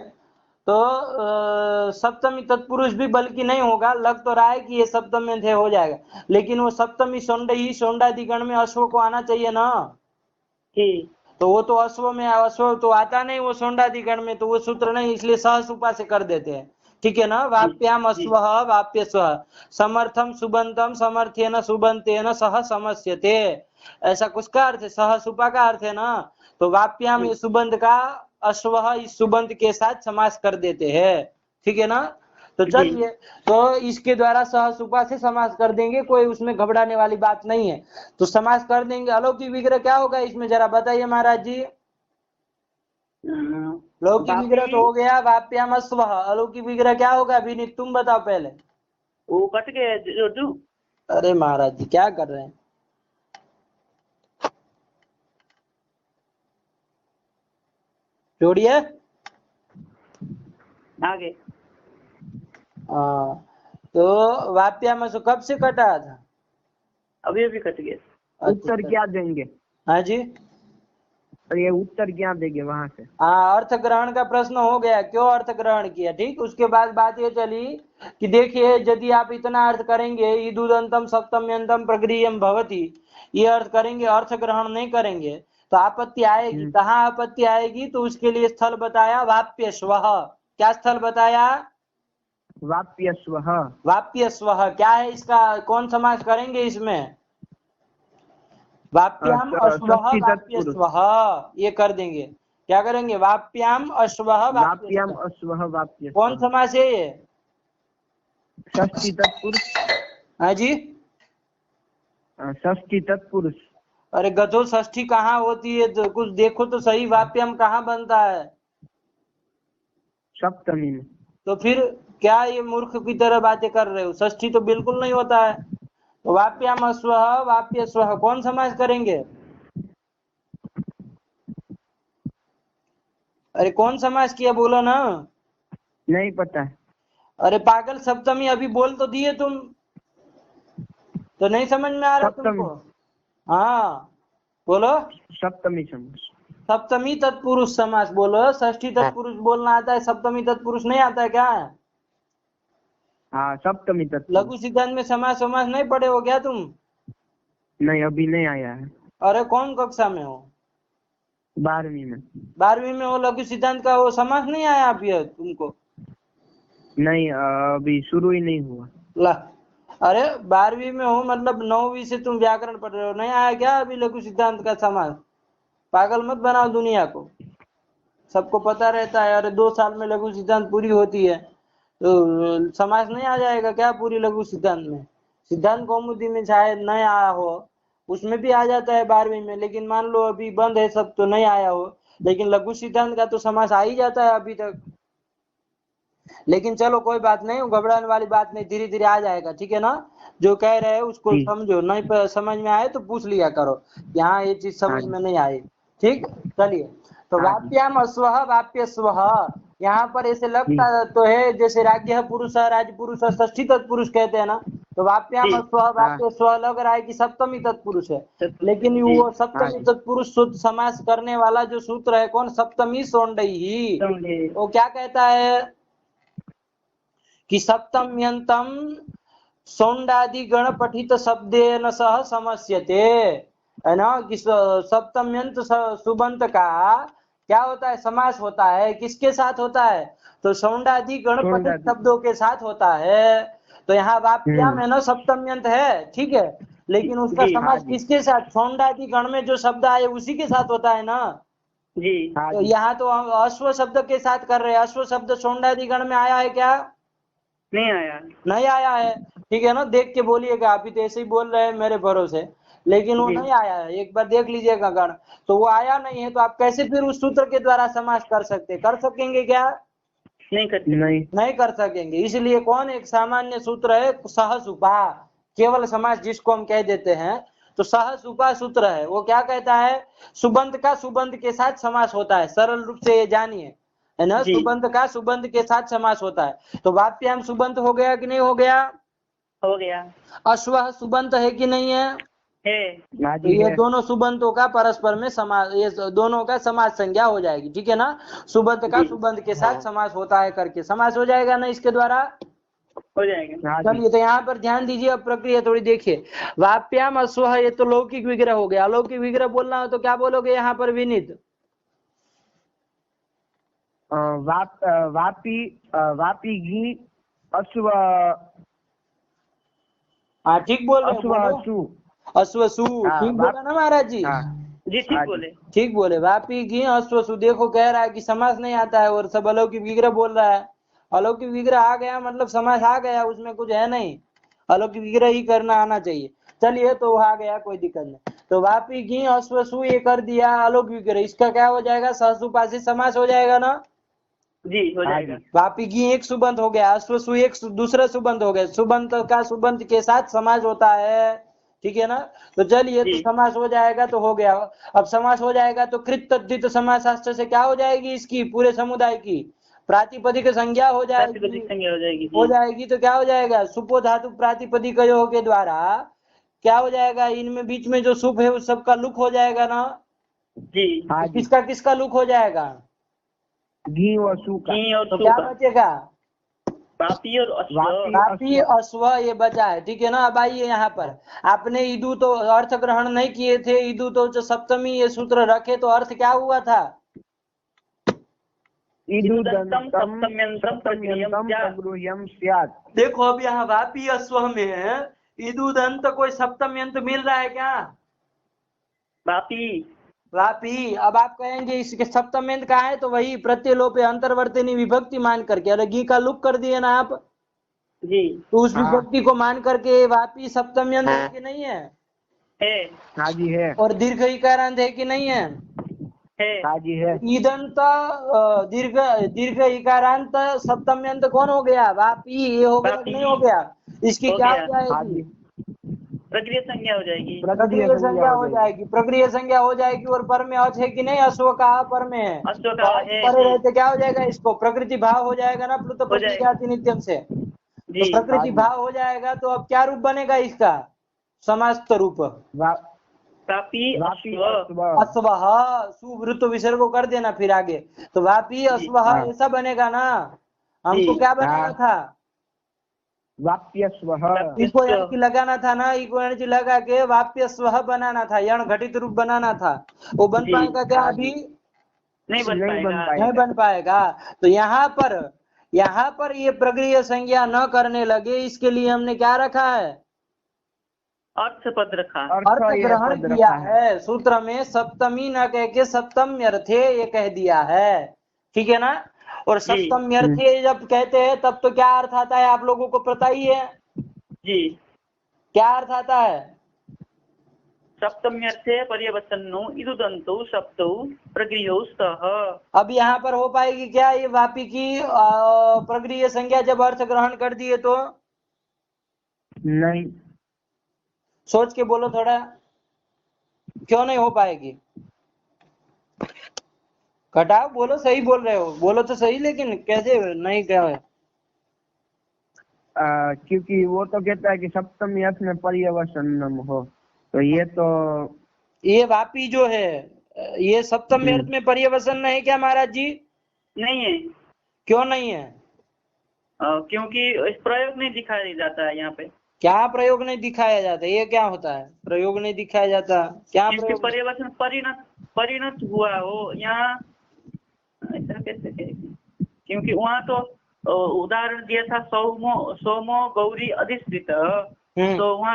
तो सप्तमी तत्पुरुष भी बल्कि नहीं होगा, लग तो रहा है कि ये सप्तमी थे हो जाएगा, लेकिन वो सप्तमी ही सोंडादिगण में अश्व को आना चाहिए ना। तो वो तो अश्व में, अश्व तो आता नहीं वो सोंडादिगण में, तो वो सूत्र नहीं, इसलिए सहसुपा से कर देते हैं। ठीक है ना। वाप्याम अश्व वाप्य स्व समर्थम सुबंतम समर्थेन सुबंतेन सह समस्यते, ऐसा कुछ का अर्थ है, सहसुपा का अर्थ है ना। तो वाप्याम ये सुबंत का अश्व इस सुबंत के साथ समास कर देते हैं। ठीक है ना। तो चलिए तो इसके द्वारा सहसुपा से समास कर देंगे, कोई उसमें घबराने वाली बात नहीं है। तो समास कर देंगे। अलौकिक विग्रह क्या होगा इसमें जरा बताइए महाराज जी। लौकिक विग्रह तो हो गया वाप्याम अस्व, अलौकिक विग्रह क्या होगा विनीत तुम बताओ पहले। वो कट गए जो। अरे महाराज जी क्या कर रहे हैं, जोड़िए आगे। तो वाप्याम अस्व कब से कटा था? अभी अभी कट गया। उत्तर क्या देंगे? हाँ जी, और ये उत्तर क्या देंगे वहां से? हाँ अर्थ ग्रहण का प्रश्न हो गया, क्यों अर्थ ग्रहण किया। ठीक, उसके बाद बात ये चली कि देखिए यदि आप इतना अर्थ करेंगे ईदुदंतम सप्तम्यंतम प्रगृह्यम भवति, ये अर्थ करेंगे, अर्थ ग्रहण नहीं करेंगे तो आपत्ति आएगी। कहाँ आपत्ति आएगी? तो उसके लिए स्थल बताया वाप्य स्वः। क्या स्थल बताया? वाप्य स्वः। वाप्य स्वः क्या है इसका, कौन समास करेंगे इसमें? वाप्याम अश्वः वाप्य स्वः, ये कर देंगे। क्या करेंगे? वाप्याम अश्वः वाप्याम अश्वः वाप्य। कौन समास है ये? षष्ठी तत्पुरुष। हाँ जी, षष्ठी तत्पुरुष। अरे गधो षष्ठी कहाँ होती है, तो कुछ देखो तो सही, वाप्यम कहाँ बनता है? सप्तमी में। तो फिर क्या ये मूर्ख की तरह बातें कर रहे हो, षष्ठी तो बिल्कुल नहीं होता है। तो वाप्याम अश्वः वाप्य स्वः कौन समास करेंगे? अरे कौन समास किया बोलो ना। नहीं पता है। अरे पागल, सप्तमी अभी बोल तो दिए तुम, तो नहीं समझ में आ रहा तुमको? हाँ बोलो। सप्तमी समास। सप्तमी तत्पुरुष समास बोलो, षष्ठी तत्पुरुष बोलना आता है, सप्तमी तत्पुरुष नहीं आता है क्या? हाँ सप्तमी तत्पुरुष। लघु सिद्धांत में समास समास नहीं पढ़े हो क्या तुम? नहीं अभी नहीं आया है। अरे कौन कक्षा में हो? 12वीं में। 12वीं में हो, लघु सिद्धांत का वो समास नहीं आया अभी तुमको? नहीं अभी शुरू ही नहीं हुआ। ला, अरे 12वीं में हो मतलब 9वीं से तुम व्याकरण पढ़ रहे हो, नहीं आया क्या अभी लघु सिद्धांत का समास? पागल मत बनाओ दुनिया को, सबको पता रहता है। अरे 2 साल में लघु सिद्धांत पूरी होती है, तो समास नहीं आ जाएगा क्या पूरी लघु सिद्धांत में? सिद्धांत कौमुदी में शायद नहीं आया हो, उसमें भी आ जाता है 12वीं में, लेकिन मान लो अभी बंद है सब तो नहीं आया हो, लेकिन लघु सिद्धांत का तो समास आ ही जाता है अभी तक। लेकिन चलो कोई बात नहीं, घबराने वाली बात नहीं, धीरे धीरे आ जाएगा। ठीक है ना। जो कह रहे हैं उसको समझो, नहीं समझ में आए तो पूछ लिया करो, यहाँ ये चीज समझ में नहीं आई। ठीक, चलिए तो वाप्याम अश्वः वाप्य स्वः, यहाँ पर ऐसे लगता तो है जैसे राज्य पुरुष राजपुरुष षष्ठी तत्पुरुष कहते हैं ना, तो वाप्याम अश्वः वाप्य स्वः लग रहा है कि सप्तमी तत्पुरुष है, लेकिन वो सप्तमी तत्पुरुष समास करने वाला जो सूत्र है कौन? सप्तमी सोंडई। वो क्या कहता है कि सप्तम्यंतम सोंडादि गण पठित शब्देन सह समस्यते, है ना, कि सप्तम्यंत सुबंत का क्या होता है? समास होता है। किसके साथ होता है? तो सोंडादि गण पठित शब्दों के साथ होता है। तो यहाँ वाप्याम है ना, सप्तम्यंत है, ठीक है, लेकिन उसका समास किसके साथ? सोंडादि गण में जो शब्द आए उसी के साथ होता है ना जी। तो यहाँ तो हम अश्व शब्द के साथ कर रहे हैं। अश्व शब्द सोंडादि गण में आया है क्या? नहीं आया। नहीं आया है, ठीक है ना। देख के बोलिएगा, आप ही तो ऐसे ही बोल रहे हैं मेरे भरोसे, लेकिन वो नहीं आया है, एक बार देख लीजिएगा गण, तो वो आया नहीं है, तो आप कैसे फिर उस सूत्र के द्वारा समास कर सकते? कर सकेंगे क्या? नहीं करते। नहीं कर सकेंगे। इसलिए कौन एक सामान्य सूत्र है सहसुपा, केवल समास जिसको हम कह देते हैं, तो सहसुपा सूत्र है। वो क्या कहता है, सुबंध का सुबंध के साथ समास होता है। सरल रूप से ये जानिए, है ना, जी। सुबंध का सुबंध के साथ समास होता है। तो वाप्याम सुबंध हो गया कि नहीं हो गया? हो गया। अश्वः सुबंध है कि नहीं है? है। हाँ तो जी ये है। दोनों सुबंतों का परस्पर में समास, ये दोनों का समास संज्ञा हो जाएगी, ठीक है ना। सुबंत का जी। सुबंत के साथ समास होता है करके समास हो जाएगा ना इसके द्वारा। हो जाएगा। हाँ जी। चलिए, तो यहाँ पर ध्यान दीजिए, अब प्रक्रिया थोड़ी देखिए। वाप्याम अश्वः, ये तो लौकिक विग्रह हो गया। अलौकिक विग्रह बोलना हो तो क्या बोलोगे यहाँ पर विनीत? वापी घी अश्व हाँ ठीक बोल रहे हो, अश्व बोलो। सु। अश्वसु, हाँ, ठीक बोला ना महाराज जी? हाँ जी ठीक हाँ जी। बोले। ठीक बोले। वापी घी अश्वसु, देखो कह रहा है कि समास नहीं आता है और सब अलौकिक विग्रह बोल रहा है। अलौकिक विग्रह आ गया मतलब समास आ गया, उसमें कुछ है नहीं, अलौकिक विग्रह ही करना आना चाहिए। चलिए, तो आ गया, कोई दिक्कत नहीं। तो वापी घी अश्वसु ये कर दिया अलौकिक विग्रह, इसका क्या हो जाएगा, सहसुपासी समास हो जाएगा ना। जी हो जाएगा। वापी घी एक सुबंत हो गया, अश्वसु एक दूसरा सुबंत हो गया। सुबंत का सुबंत के साथ समास होता है, ठीक है ना। तो चलिए, तो जी। समास हो जाएगा तो हो गया। अब समास हो जाएगा तो कृत तद्धित समास शास्त्र से क्या हो जाएगी, इसकी पूरे समुदाय की प्रातिपदिक संज्ञा हो जाएगी। प्रातिपदिक संज्ञा हो जाएगी। हो जी। जाएगी तो क्या हो जाएगा, सुपो धातु प्रातिपदिकयोः के द्वारा क्या हो जाएगा, इनमें बीच में जो सुप है उस सबका लुक हो जाएगा ना। जी। हाँ तो जी। किसका किसका लुक हो जाएगा, घी और सु का। घी और तो सु क्या का। बचेगा, वापी और अश्व। वापी अश्व, ये बचा है, ठीक है ना। अब आइए यहाँ पर, आपने ईदु तो अर्थ ग्रहण नहीं किए थे, ईदु तो जो सप्तमी ये सूत्र रखे, तो अर्थ क्या हुआ था, इदुदन्तं सप्तम्यन्तं प्रगृह्यं च। प्रगृह्यं स्यात्। देखो अब यहाँ वापी अश्व में है, ईदुदंत कोई सप्तम यंत्र मिल रहा है क्या, वापी। वापी। अब आप कहेंगे इसके सप्तम यंत्र का है, तो वही प्रत्यलोपे अंतर्वर्तिनी विभक्ति मान करके, अरे घी का लुक कर दिए ना आप, जी। तो उस हाँ। विभक्ति को मान करके वापी सप्तम यंत्र है कि नहीं है, है। हाँ जी है। और दीर्घ इकारांत है कि नहीं है। है। हाँ जी है। ईदंत दीर्घ दीर्घ इकारांत सप्तम यंत्र कौन हो गया, वापी। ये हो गया कि नहीं हो गया, इसकी हो क्या हो गया। हाँ जी। जाएगी, प्रक्रिया संज्ञा हो जाएगी। प्रक्रिय संज्ञा हो जाएगी, प्रक्रिय संज्ञा हो जाएगी। और पर में अच है कि नहीं, अश्व का पर में है, अश्व तो का अच है। परे जी। रहते क्या हो जाएगा, इसको प्रकृति भाव हो जाएगा ना, प्लुत हो जाएगा। प्रति नित्यम से। तो जी। प्रकृति हाँ जी। भाव हो जाएगा, तो अब क्या रूप बनेगा इसका, समास्त रूप, वापी वापी अश्व। अश्व। अश्वः, सुवृत्त विसर्ग को कर देना फिर आगे, तो वापी अश्वः हाँ। ऐसा बनेगा ना। हमको जी। क्या बनाना हाँ। था, वाप्य स्वः। इको एनर्जी लगाना था ना, इको एनर्जी लगा के वाप्य स्व बनाना था, यण घटित रूप बनाना था। वो बन जी। पाएगा क्या हाँ अभी, नहीं बन नहीं बन पाएगा। नहीं बन पाएगा। तो यहाँ पर ये प्रक्रिया संज्ञा न करने लगे, इसके लिए हमने क्या रखा है, अर्थ पद रखा। अर्थ ये ग्रहण पद किया रखा है। सूत्र में सप्तमी न कह के सप्तम्यर्थे ये कह दिया है, ठीक है ना। और जी। सप्तम्यर्थे जब कहते हैं तब तो क्या अर्थ आता है, आप लोगों को पता ही है, जी। क्या अर्थ आता है, सप्तम्यर्थे पर्यवसन्नो इदुदन्तौ सप्तौ प्रगृह्यौ स्तः। अब यहाँ पर हो पाएगी क्या ये वापी की प्रगृह्य संज्ञा जब अर्थ ग्रहण कर दिए तो, नहीं। सोच के बोलो थोड़ा, क्यों नहीं हो पाएगी, घटाओ, बोलो, सही बोल रहे हो, बोलो तो सही, लेकिन कैसे नहीं, क्या है, क्योंकि वो तो कहता है कि सप्तमी अर्थ में पर्यवसन्नम हो, तो ये वापी जो है ये सप्तम अर्थ में पर्यवसन है क्या महाराज जी, नहीं है। क्यों नहीं है, क्योंकि इस प्रयोग नहीं दिखाया जाता है यहाँ पे। क्या प्रयोग नहीं दिखाया जाता, ये क्या होता है, प्रयोग नहीं दिखाया जाता, क्या क्योंकि प्रयोग, पर्यवसन परिणत हुआ हो यहाँ, ऐसा कैसे कहेंगे? क्योंकि वहाँ तो उदाहरण दिया था सोमो गौरी अधिष्ठित, तो वहाँ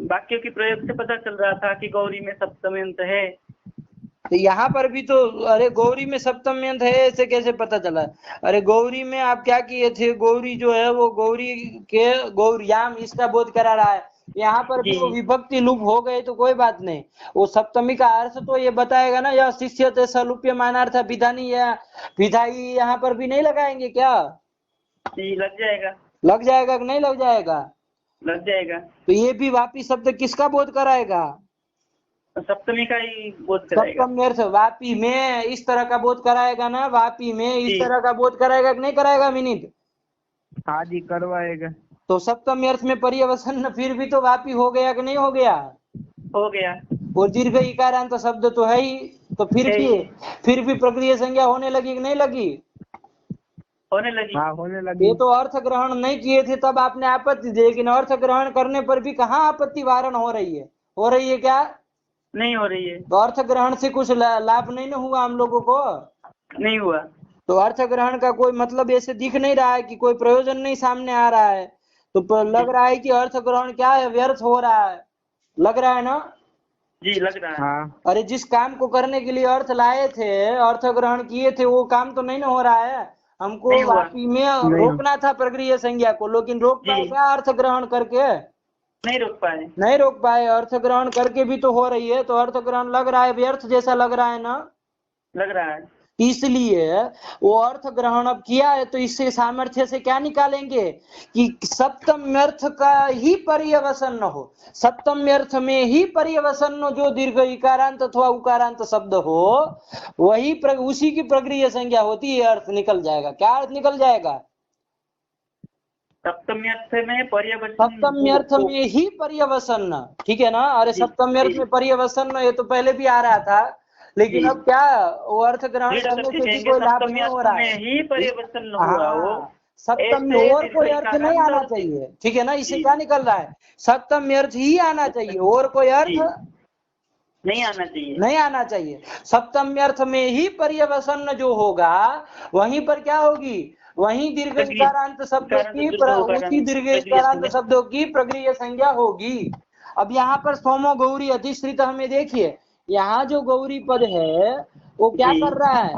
वाक्य की प्रयोग से पता चल रहा था कि गौरी में सप्तम्यंत है। तो यहाँ पर भी तो, अरे गौरी में सप्तम्यंत है ऐसे कैसे पता चला, अरे गौरी में आप क्या किए थे, गौरी जो है वो गौरी के गौरयाम इसका बोध करा रहा है, यहाँ पर भी वो विभक्ति लुप हो गए तो कोई बात नहीं, वो सप्तमी का अर्थ तो ये बताएगा ना, या शिष्य थे सलुप्य मानार्थ विधानी या विधाई, यहाँ पर भी नहीं लगाएंगे क्या? लग जाएगा। लग जाएगा कि नहीं लग जाएगा? लग जाएगा। तो ये भी वापी शब्द किसका बोध कराएगा? सप्तमी का ही बोध कराएगा। सप्तमी अर्थ वापी में इस तरह का बोध कराएगा ना, वापी में इस तरह का बोध कराएगा कि नहीं कराएगा विनीत? हाँ जी करवाएगा। तो सप्तमी अर्थ में पर्यवसन फिर भी तो वापी हो गया कि नहीं हो गया? हो गया। और दीर्घ इकारांत शब्द तो है ही, तो फिर भी प्रक्रिया संज्ञा होने लगी कि नहीं लगी? होने लगी। हाँ होने लगी। ये तो अर्थ ग्रहण नहीं किए थे तब आपने आपत्ति दी, लेकिन अर्थ ग्रहण करने पर भी कहाँ आपत्ति वारण हो रही है? हो रही है क्या? नहीं हो रही है। तो अर्थ ग्रहण से कुछ लाभ नहीं ना हुआ हम लोगों को? नहीं हुआ। तो अर्थ ग्रहण का कोई मतलब ऐसे दिख नहीं रहा है कि कोई प्रयोजन नहीं सामने आ रहा है, तो लग रहा है कि अर्थ ग्रहण क्या है, व्यर्थ हो रहा है, लग रहा है ना? जी लग रहा है। हाँ। अरे जिस काम को करने के लिए अर्थ लाए थे, अर्थ ग्रहण किए थे, वो काम तो नहीं ना हो रहा है। हमको वापी में रोकना था प्रक्रिया संज्ञा को, लेकिन रोक पाए क्या अर्थ ग्रहण करके? नहीं रोक पाए। नहीं रोक पाए। अर्थ ग्रहण करके भी तो हो रही है, तो अर्थ ग्रहण लग रहा है व्यर्थ जैसा लग रहा है ना? लग रहा है। इसलिए वो अर्थ ग्रहण अब किया है, तो इससे सामर्थ्य से क्या निकालेंगे कि सप्तम अर्थ का ही पर्यवसन हो, सप्तम अर्थ में ही पर्यवसन जो दीर्घ इकारांत अथवा उकारांत शब्द हो, वही उसी की प्रक्रिया संज्ञा होती है, अर्थ निकल जाएगा। क्या अर्थ निकल जाएगा? सप्तमी अर्थ में पर्यवसन। सप्तमी अर्थ में ही पर्यवसन, ठीक है ना? अरे सप्तमी अर्थ में पर्यवसन ये तो पहले भी आ रहा था, लेकिन अब क्या वो अर्थ ग्रहण करने से भी कोई लाभ नहीं हो रहा है। ही पर्यवसन हुआ वो। सप्तम में और कोई अर्थ नहीं आना चाहिए, ठीक है ना? इससे क्या निकल रहा है? सप्तम अर्थ ही आना चाहिए, और कोई अर्थ नहीं आना चाहिए। नहीं आना चाहिए। सप्तम अर्थ में ही पर्यवसन जो होगा, वहीं पर क्या होगी? वहीं दीर्घ इकारांत शब्दों की उसी दीर्घ इकारांत शब्दों की प्रक्रिया संज्ञा होगी। अब यहाँ पर सोमो गौरी अधिश्रित हमें देखिए, यहाँ जो गौरी पद है वो क्या कर रहा है?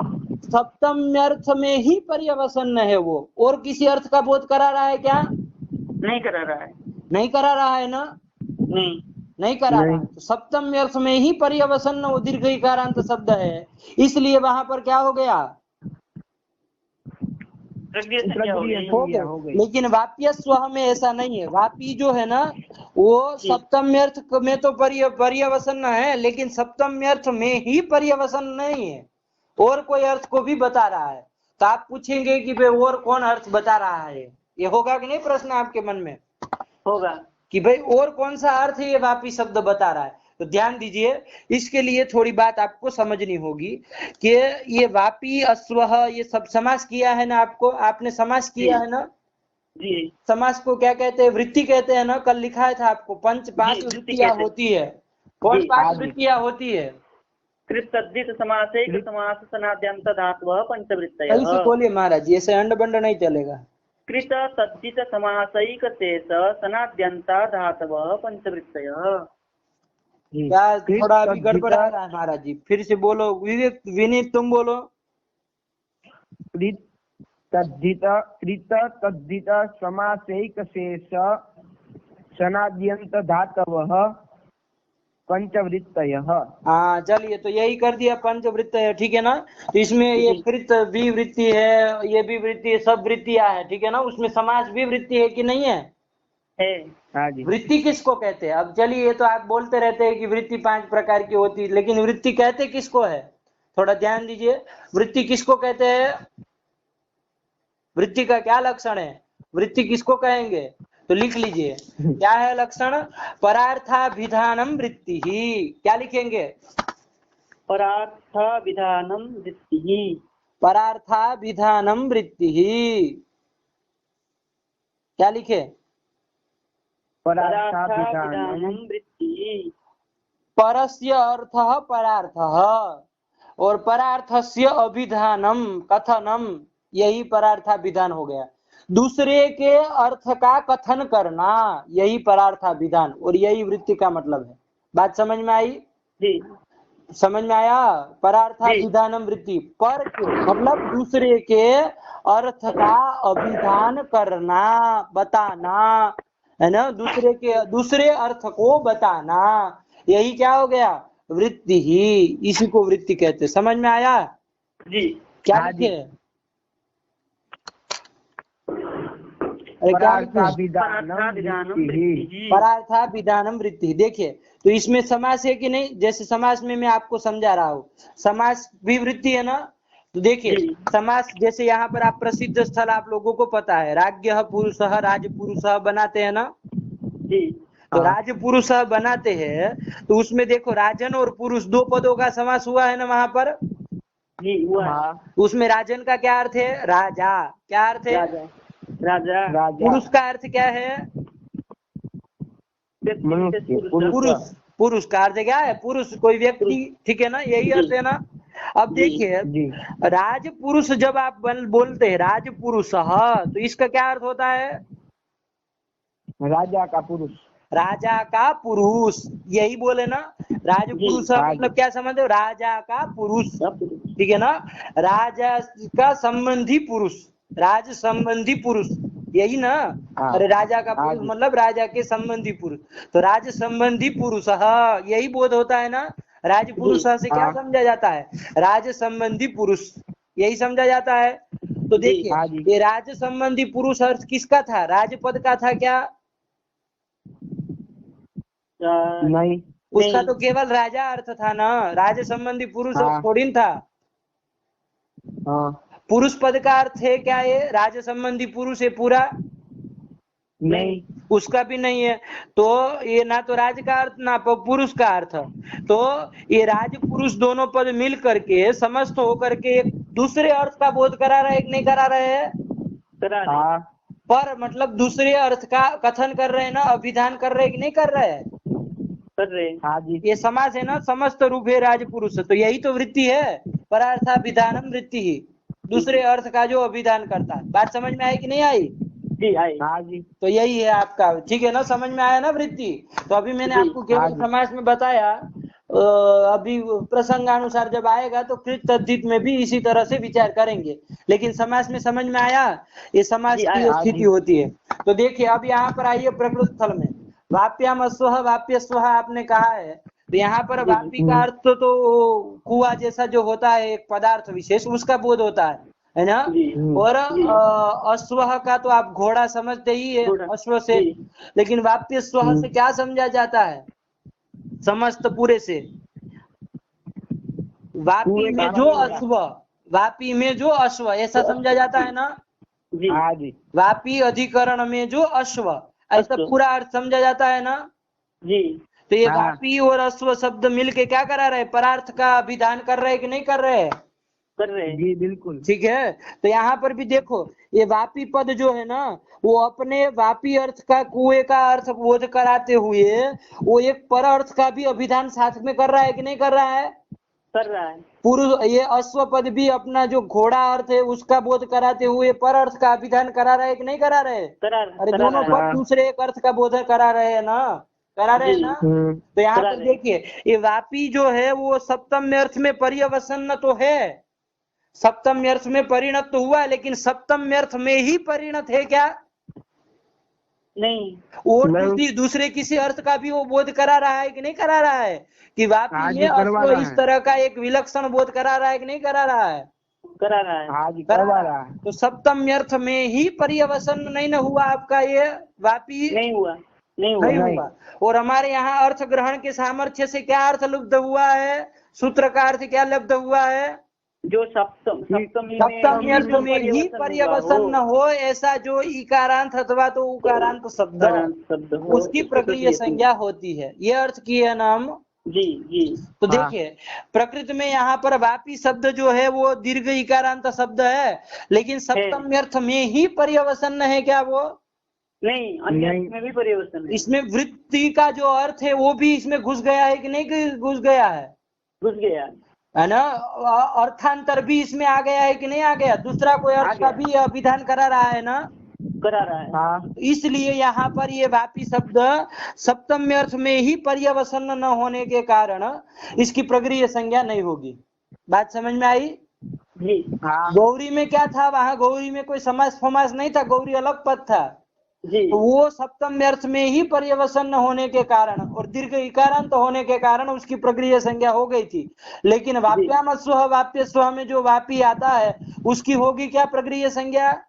सप्तम अर्थ में ही पर्यवसन है वो, और किसी अर्थ का बोध करा रहा है क्या? नहीं करा रहा है। नहीं करा रहा है ना? नहीं करा रहा है। तो सप्तम अर्थ में ही पर्यवसन वो दीर्घ इकारांत शब्द है, इसलिए वहां पर क्या हो गया? हो गया। लेकिन वाप्य स्व में ऐसा नहीं है। वापी जो है ना वो सप्तम अर्थ में तो पर्यवसन है, लेकिन सप्तम अर्थ में ही पर्यवसन नहीं है, और कोई अर्थ को भी बता रहा है। तो आप पूछेंगे कि भाई और कौन अर्थ बता रहा है? ये होगा कि नहीं प्रश्न आपके मन में? होगा कि भाई और कौन सा अर्थ ये वापी शब्द बता रहा है। तो ध्यान दीजिए, इसके लिए थोड़ी बात आपको समझनी होगी कि ये वापी अश्वह ये सब समास किया है ना, आपने समास किया है ना जी। समास को क्या कहते हैं? वृत्ति कहते हैं ना। कल लिखा था आपको पांच वृत्तियां होती है। कौन 5 वृत्तियां होती है? कृत तद्धित समासैक समास सनाद्यंत धातवः पंचवृत्तयः। कैसे बोलिए महाराज, ऐसे अंड बंड नहीं चलेगा। कृत तद्धित समासैक शेष सनाद्यंत धातवः पंचवृत्तयः। क्या थोड़ा अभी गड़बड़ आ रहा है महाराज जी? फिर से बोलो। विनीत तुम बोलो। कृत तद्धित समासैक शेष सनाद्यंत धातवः पंचवृत्तयः। हाँ चलिए, तो यही कर दिया पंचवृत्तय, ठीक है ना? तो इसमें ये कृत भी वृत्ति है, ये भी वृत्ति है, सब वृत्तियां है, ठीक है ना? उसमें समास भी वृत्ति है कि नहीं है? हाँ जी। वृत्ति किसको कहते हैं? अब चलिए, ये तो आप बोलते रहते हैं कि वृत्ति 5 प्रकार की होती है, लेकिन वृत्ति कहते किसको है? थोड़ा ध्यान दीजिए, वृत्ति किसको कहते हैं? वृत्ति का क्या लक्षण है? वृत्ति किसको कहेंगे? तो लिख लीजिए, क्या है लक्षण? परार्थाभिधानम वृत्ति ही। क्या लिखेंगे? परार्थाभिधानम वृत्ति ही। परार्थाभिधानम वृत्ति ही। क्या लिखे? परार्थाभिधानम वृत्ति। परस्य अर्थः परार्थः और परार्थस्य अभिधानम कथनम, यही परार्थाभिधान हो गया। दूसरे के अर्थ का कथन करना, यही परार्थाभिधान, और यही वृत्ति का मतलब है। बात समझ में आई? जी समझ में आया? परार्थाभिधानम वृत्ति, पर मतलब दूसरे के अर्थ का अभिधान करना, बताना, है ना, दूसरे अर्थ को बताना, यही क्या हो गया, वृत्ति ही, इसी को वृत्ति कहते हैं। समझ में आया? जी। क्या लिखे? अरे क्या लिखे? परार्थाभिधानम वृत्ति। देखिए तो इसमें समास है कि नहीं? जैसे समास में मैं आपको समझा रहा हूँ, समास भी वृत्ति है ना। तो देखिए समास, जैसे यहाँ पर आप प्रसिद्ध स्थल आप लोगों को पता है, राज्ञः पुरुषः राजपुरुषः बनाते हैं ना जी। तो राजपुरुष बनाते हैं, तो उसमें देखो राजन और पुरुष दो पदों का समास हुआ है ना वहां पर। जी हुआ है। उसमें राजन का क्या अर्थ है? राजा। क्या अर्थ है? राजा। पुरुष का अर्थ क्या है? पुरुष। पुरुष का अर्थ क्या है? पुरुष, कोई व्यक्ति, ठीक है ना, यही अर्थ है ना। अब देखिए राजपुरुष जब आप बोलते हैं राजपुरुष, तो इसका क्या अर्थ होता है? राजा का पुरुष। राजा का पुरुष, यही बोले ना। राजपुरुष मतलब क्या समझ हो? राजा का पुरुष, ठीक है ना। राजा का संबंधी पुरुष, राज संबंधी पुरुष, यही ना। अरे राजा का पुरुष मतलब राजा के संबंधी पुरुष, तो राज संबंधी पुरुष, यही बोध होता है ना। राजपुरुष से क्या समझा जाता है? राज संबंधी पुरुष, यही समझा जाता है। तो देखिए ये राज संबंधी पुरुष अर्थ किसका था? राजपद का था क्या? नहीं, उसका तो केवल राजा अर्थ था ना, राज संबंधी पुरुष थोड़ी था। पुरुष पद का अर्थ है क्या ये राज संबंधी पुरुष है पूरा? नहीं, उसका भी नहीं है। तो ये ना तो राज का अर्थ ना पुरुष का अर्थ, तो ये राज पुरुष दोनों पद मिल करके समस्त होकर के एक दूसरे अर्थ का बोध करा रहे कि नहीं करा रहे हैं? पर मतलब दूसरे अर्थ का कथन कर रहे हैं ना, अभिधान कर रहे हैं कि नहीं कर रहे हैं? कर रहे। ये समास है ना, समस्त रूप है राजपुरुष, तो यही तो वृत्ति है, परार्थाभिधानम वृत्ति ही, दूसरे अर्थ का जो अभिधान करता है। बात समझ में आई कि नहीं आई? जी आई। तो यही है आपका, ठीक है ना, समझ में आया ना वृत्ति? तो अभी मैंने आपको केवल समास में बताया, अभी प्रसंगानुसार जब आएगा तो कृत तद्धित में भी इसी तरह से विचार करेंगे, लेकिन समास में समझ में आया ये समास की स्थिति होती है। तो देखिए अब यहाँ पर आइए प्रकृत स्थल में, वाप्याम अस्वः वाप्य स्वः आपने कहा है, तो यहाँ पर वापी का अर्थ तो कुआ जैसा जो होता है एक पदार्थ विशेष, उसका बोध होता है ना। और अश्व का तो आप घोड़ा समझते ही है, अश्व से, लेकिन वाप्य स्व से क्या समझा जाता है? समस्त पूरे से। वापी में जो अश्व, वापी में जो अश्व ऐसा समझा जाता है ना। वापी अधिकरण में जो अश्व, ऐसा पूरा अर्थ समझा जाता है ना जी। तो ये वापी और अश्व शब्द मिलके क्या करा रहे? परार्थ का अभिधान कर रहे कि नहीं कर रहे? कर रहे जी, बिल्कुल ठीक है। तो यहाँ पर भी देखो ये वापी पद जो है ना, वो अपने वापी अर्थ का, कुएं का अर्थ बोध कराते हुए वो एक पर अर्थ का भी अभिधान साथ में कर रहा है कि नहीं कर रहा है? कर रहा है। पुरुष ये अश्व पद भी अपना जो घोड़ा अर्थ है उसका बोध कराते हुए पर अर्थ का अभिधान करा रहे कि नहीं करा रहे? अरे दोनों पद दूसरे एक अर्थ का बोध करा रहे हैं ना, करा रहे हैं ना। तो यहाँ पर देखिए ये वापी जो है वो सप्तम अर्थ में पर्यवसन तो है, सप्तम अर्थ में परिणत तो हुआ, लेकिन सप्तम अर्थ में ही परिणत है क्या? नहीं। और दूसरे किसी अर्थ का भी वो बोध करा रहा है कि नहीं करा रहा है? कि वापी में अश्व इस तरह का एक विलक्षण बोध करा रहा है कि नहीं करा रहा है? करा रहा है। करा रहा है। तो सप्तम अर्थ में ही पर्यवसन नहीं न हुआ आपका ये वापी? नहीं हुआ। नहीं हुआ। और हमारे यहाँ अर्थ ग्रहण के सामर्थ्य से क्या अर्थ लुप्त हुआ है? सूत्र का अर्थ क्या लब्ध हुआ है? जो सप्तम अर्थ में ही पर्यवसन न हो ऐसा जो इकारांत अथवा तो उकारांत शब्द उसकी प्रक्रिया संज्ञा होती है, ये अर्थ की है नाम। जी। तो देखिए प्रकृति में यहाँ पर वापी शब्द जो है वो दीर्घ इकारांत शब्द है, लेकिन सप्तम अर्थ में ही पर्यवसन है क्या वो? नहीं, अन्य अर्थ में भी पर्यवसन है। इसमें वृत्ति का जो अर्थ है वो भी इसमें घुस गया है कि नहीं घुस गया है? घुस गया है ना। अर्थांतर भी इसमें आ गया है कि नहीं आ गया? दूसरा कोई अर्थ का भी अभिधान करा रहा है ना, करा रहा है। इसलिए यहाँ पर ये वापी शब्द सप्तम अर्थ में ही पर्यवसन न होने के कारण इसकी प्रक्रिया संज्ञा नहीं होगी। बात समझ में आई जी? गौरी में क्या था? वहां गौरी में कोई समास फमास नहीं था, गौरी अलग पद था। जी तो वो सप्तम अर्थ में ही पर्यवसन होने के कारण और दीर्घ इकारांत होने के कारण उसकी प्रक्रिया संज्ञा हो गई थी। लेकिन वाप्याम स्व वाप्य स्व में जो वापी आता है उसकी होगी क्या प्रक्रिया संज्ञा?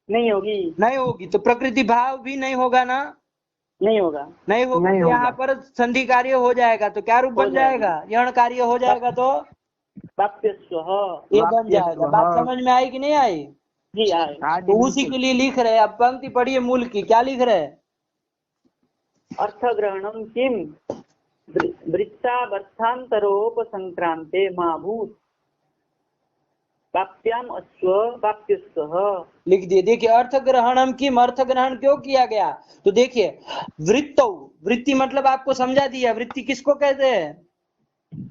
नहीं होगी। नहीं होगी। तो प्रकृति भाव भी नहीं होगा ना? नहीं होगा। नहीं होगा। नहीं तो यहाँ होगा। पर संधि कार्य हो जाएगा तो क्या रूप हो बन जाएगा? यण कार्य हो जाएगा तो वाप्य स्व। ये बन वाप्य जाएगा। स्व। बात समझ में आई कि नहीं आई? जी आए। हाँ जी, तो उसी बिल्कुल। के लिए लिख रहे हैं। अब पंक्ति पढ़िए मूल की, क्या लिख रहे हैं? अर्थग्रहणं किम वृत्तावस्थान्तरोपसंक्रांते माभूत वाप्याम अश्व वाप्यस्व। लिख दिए। देखिए अर्थ ग्रहणम किम, अर्थ ग्रहण क्यों किया गया? तो देखिए वृत्तौ, वृत्ति मतलब आपको समझा दिया। वृत्ति किसको कहते हैं?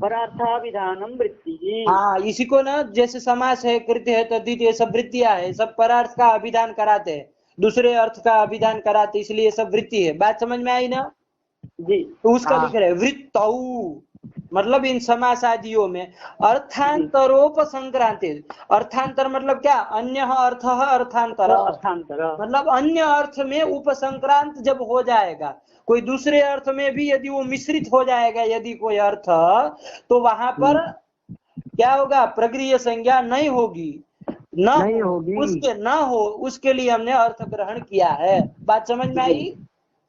परार्थाभिधानम वृत्ति। हाँ, इसी को ना, जैसे समास है, कृत्य है, तद्धित, ये सब वृत्तियां है, सब परार्थ का अभिधान कराते हैं, दूसरे अर्थ का अभिधान कराते, इसलिए सब वृत्ति है। बात समझ में आई ना? जी तो उसका हाँ। लिख रहे वृत्तौ, मतलब इन समास आदियों में अर्थांतरोप संक्रांति। अर्थांतर मतलब क्या? अन्य अर्थ अर्थांतर, अर्थांतर। मतलब अन्य अर्थ में उपसंक्रांत जब हो जाएगा, कोई दूसरे अर्थ में भी यदि वो मिश्रित हो जाएगा यदि कोई अर्थ, तो वहां पर क्या होगा? प्रक्रिया संज्ञा नहीं होगी। नहीं होगी। उसके न हो उसके लिए हमने अर्थ ग्रहण किया है। बात समझ में आई?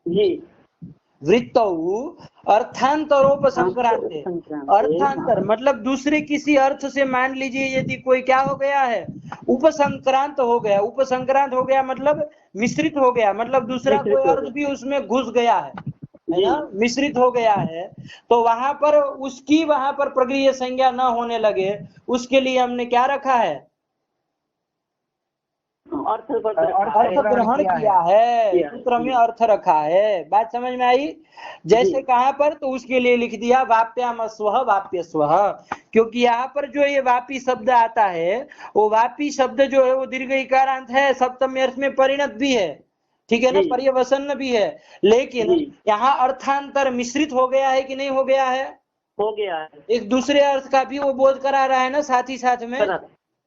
जी वृत्तौ अर्थांतरोप संक्रांति। अर्थांतर मतलब दूसरे किसी अर्थ से, मान लीजिए यदि कोई क्या हो गया है? उपसंक्रांत हो गया। उपसंक्रांत हो गया मतलब मिश्रित हो गया, मतलब दूसरा मिश्रित कोई हो अर्थ भी उसमें घुस गया है जी ना, मिश्रित हो गया है। तो वहां पर उसकी वहां पर प्रक्रिया संज्ञा न होने लगे, उसके लिए हमने क्या रखा है? अर्थ अर्थ ग्रहण किया है। सूत्र में अर्थ रखा है। बात समझ में आई? जैसे कहां पर, तो उसके लिए लिख दिया वाप्याम स्व वाप्य स्व, क्योंकि यहाँ पर जो ये वापी शब्द आता है, वो वापी शब्द जो है वो दीर्घ इकारांत है, सप्तमी अर्थ में परिणत भी है, ठीक है ना, जी। पर्यवसन भी है। लेकिन जी। यहाँ अर्थांतर मिश्रित हो गया है कि नहीं हो गया है? हो गया है। एक दूसरे अर्थ का भी वो बोध करा रहा है ना साथ ही साथ में।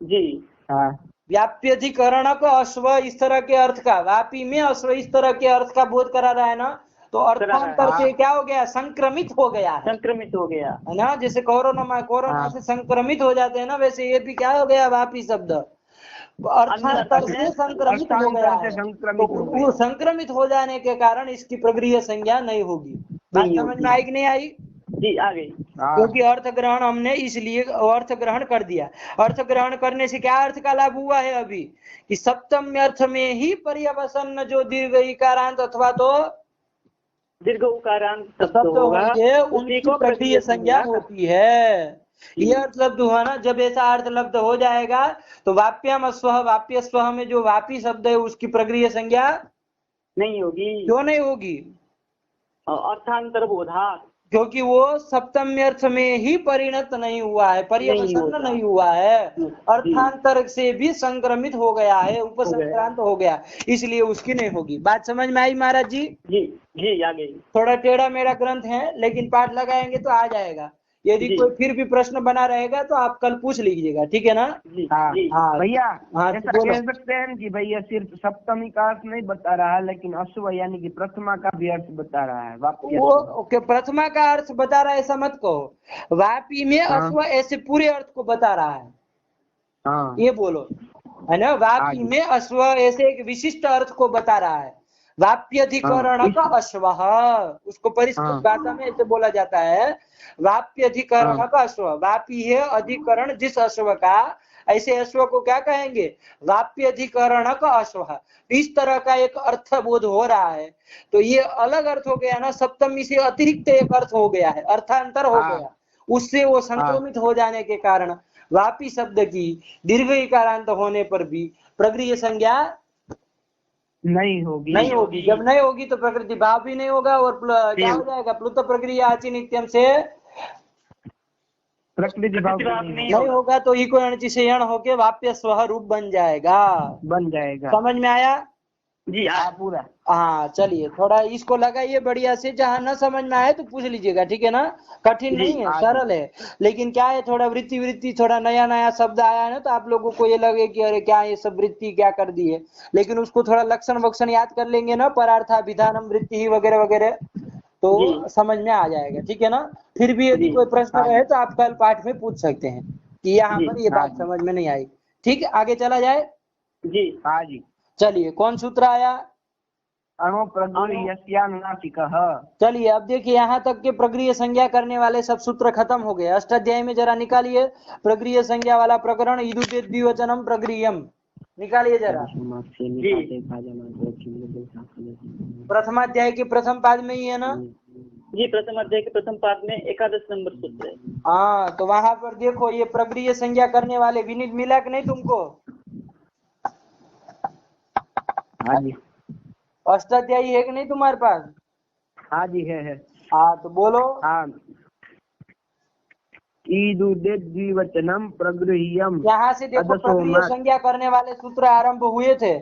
जी हाँ। व्याप्यधिकरण का अश्व इस तरह के अर्थ का, वापी में अश्व इस तरह के अर्थ का बोध करा रहा है ना, तो अर्थांतर से क्या हो गया? संक्रमित हो गया है, संक्रमित हो गया है ना। जैसे कोरोना से संक्रमित हो जाते हैं ना, वैसे ये भी क्या हो गया? वापी शब्द अर्थांतर से संक्रमित हो गया है। तो वो संक्रमित हो जाने के कारण इसकी प्रक्रिया संज्ञा नहीं होगी। बात समझ में आई कि नहीं आई? जी आ गई। क्योंकि अर्थ ग्रहण हमने इसलिए अर्थ ग्रहण कर दिया। अर्थ ग्रहण करने से क्या अर्थ का लाभ हुआ है अभी? कि सप्तम अर्थ में ही पर्यवसन जो दीर्घ इकारांत अथवा तो दीर्घ उकारांत शब्द होंगे, उनकी प्रक्रिया संज्ञा होती है। ये अर्थ लब्ध हुआ ना। जब ऐसा अर्थ लब्ध हो जाएगा तो वाप्यम स्व वाप्य स्व में जो वापी शब्द है उसकी प्रक्रिया संज्ञा नहीं होगी। क्यों नहीं होगी? अर्थांतर बोधात, क्योंकि वो सप्तम्य अर्थ में ही परिणत नहीं हुआ है, पर्यवसन नहीं हुआ है, अर्थांतर से भी संक्रमित हो गया है, उपसंक्रांत हो गया, इसलिए उसकी नहीं होगी। बात समझ में आई महाराज जी? जी आ गई। थोड़ा टेढ़ा मेढ़ा ग्रंथ है, लेकिन पाठ लगाएंगे तो आ जाएगा। यदि कोई फिर भी प्रश्न बना रहेगा तो आप कल पूछ लीजिएगा, ठीक है ना? हाँ भैया, ऐसा बोलो। कह सकते हैं कि भैया सिर्फ सप्तमी का अर्थ नहीं बता रहा है, लेकिन अश्व यानी कि प्रथमा का भी अर्थ बता रहा है। वो ओके, प्रथमा का अर्थ बता रहा है ऐसा मत कहो। वापी में अश्व ऐसे पूरे अर्थ को बता रहा है, हाँ ये बोलो, है ना। वापी में अश्व ऐसे एक विशिष्ट अर्थ को बता रहा है। वाप्यधिकरण का अश्व, उसको परिष्कृत भाषा में ऐसे बोला जाता है, वाप्यधिकरण का अश्व। वापी है अधिकरण जिस अश्व का, ऐसे अश्व को क्या कहेंगे? वाप्यधिकरण का अश्व। इस तरह का एक अर्थ बोध हो रहा है। तो ये अलग अर्थ हो गया ना, सप्तमी से अतिरिक्त एक अर्थ हो गया है, अर्थांतर हो गया। उससे वो संक्रमित हो जाने के कारण वापी शब्द की दीर्घ इकारांत होने पर भी प्रक्रिया संज्ञा नहीं होगी। जब नहीं होगी तो प्रकृति भाव भी नहीं होगा, और क्या हो जाएगा? प्लुत प्रक्रिया आचि नित्यम से प्रकृति भाव नहीं होगा, तो इको अणचि से यण होके वाप्य स्व रूप बन जाएगा। बन जाएगा। समझ में आया? जी पूरा। हाँ चलिए, थोड़ा इसको लगाइए बढ़िया से, जहाँ न समझ में आए तो पूछ लीजिएगा, ठीक है ना। कठिन नहीं है, सरल है। लेकिन क्या है, थोड़ा वृत्ति वृत्ति थोड़ा नया नया शब्द आया है ना, तो आप लोगों को ये लगे कि अरे क्या ये सब वृत्ति क्या कर दी है। लेकिन उसको थोड़ा लक्षण वक्षण याद कर लेंगे ना, परार्था विधानम वृत्ति वगैरह वगैरह, तो समझ में आ जाएगा, ठीक है ना। फिर भी यदि कोई प्रश्न रहे तो आप कल पाठ में पूछ सकते हैं कि यहाँ पर ये बात समझ में नहीं आई। ठीक है, आगे चला जाए। जी हाँ जी। चलिए, कौन सूत्र आया? अणुप्रगृह्यस्यानुनासिकः। चलिए, अब देखिए यहाँ तक के प्रगृह्य संज्ञा करने वाले सब सूत्र खत्म हो गए। अष्टाध्यायी में जरा निकालिए प्रगृह्य संज्ञा वाला प्रकरण, ईदुते द्विवचनम प्रगृह्यम, निकालिए जरा। प्रथमाध्याय के प्रथम पाद में ही है ना? जी, प्रथम अध्याय के प्रथम पाद में 11 नंबर सूत्र है। हाँ, तो वहां पर देखो ये प्रगृह्य संज्ञा करने वाले विनित मिला कि नहीं तुमको? हाँ जी। अष्टाध्यायी है कि नहीं तुम्हारे पास? हाँ जी है। हाँ, तो बोलो। हाँ, ईदुते द्विवचनम प्रगृह्यम। यहाँ से देखो प्रगृह्य संज्ञा करने वाले सूत्र आरंभ हुए थे,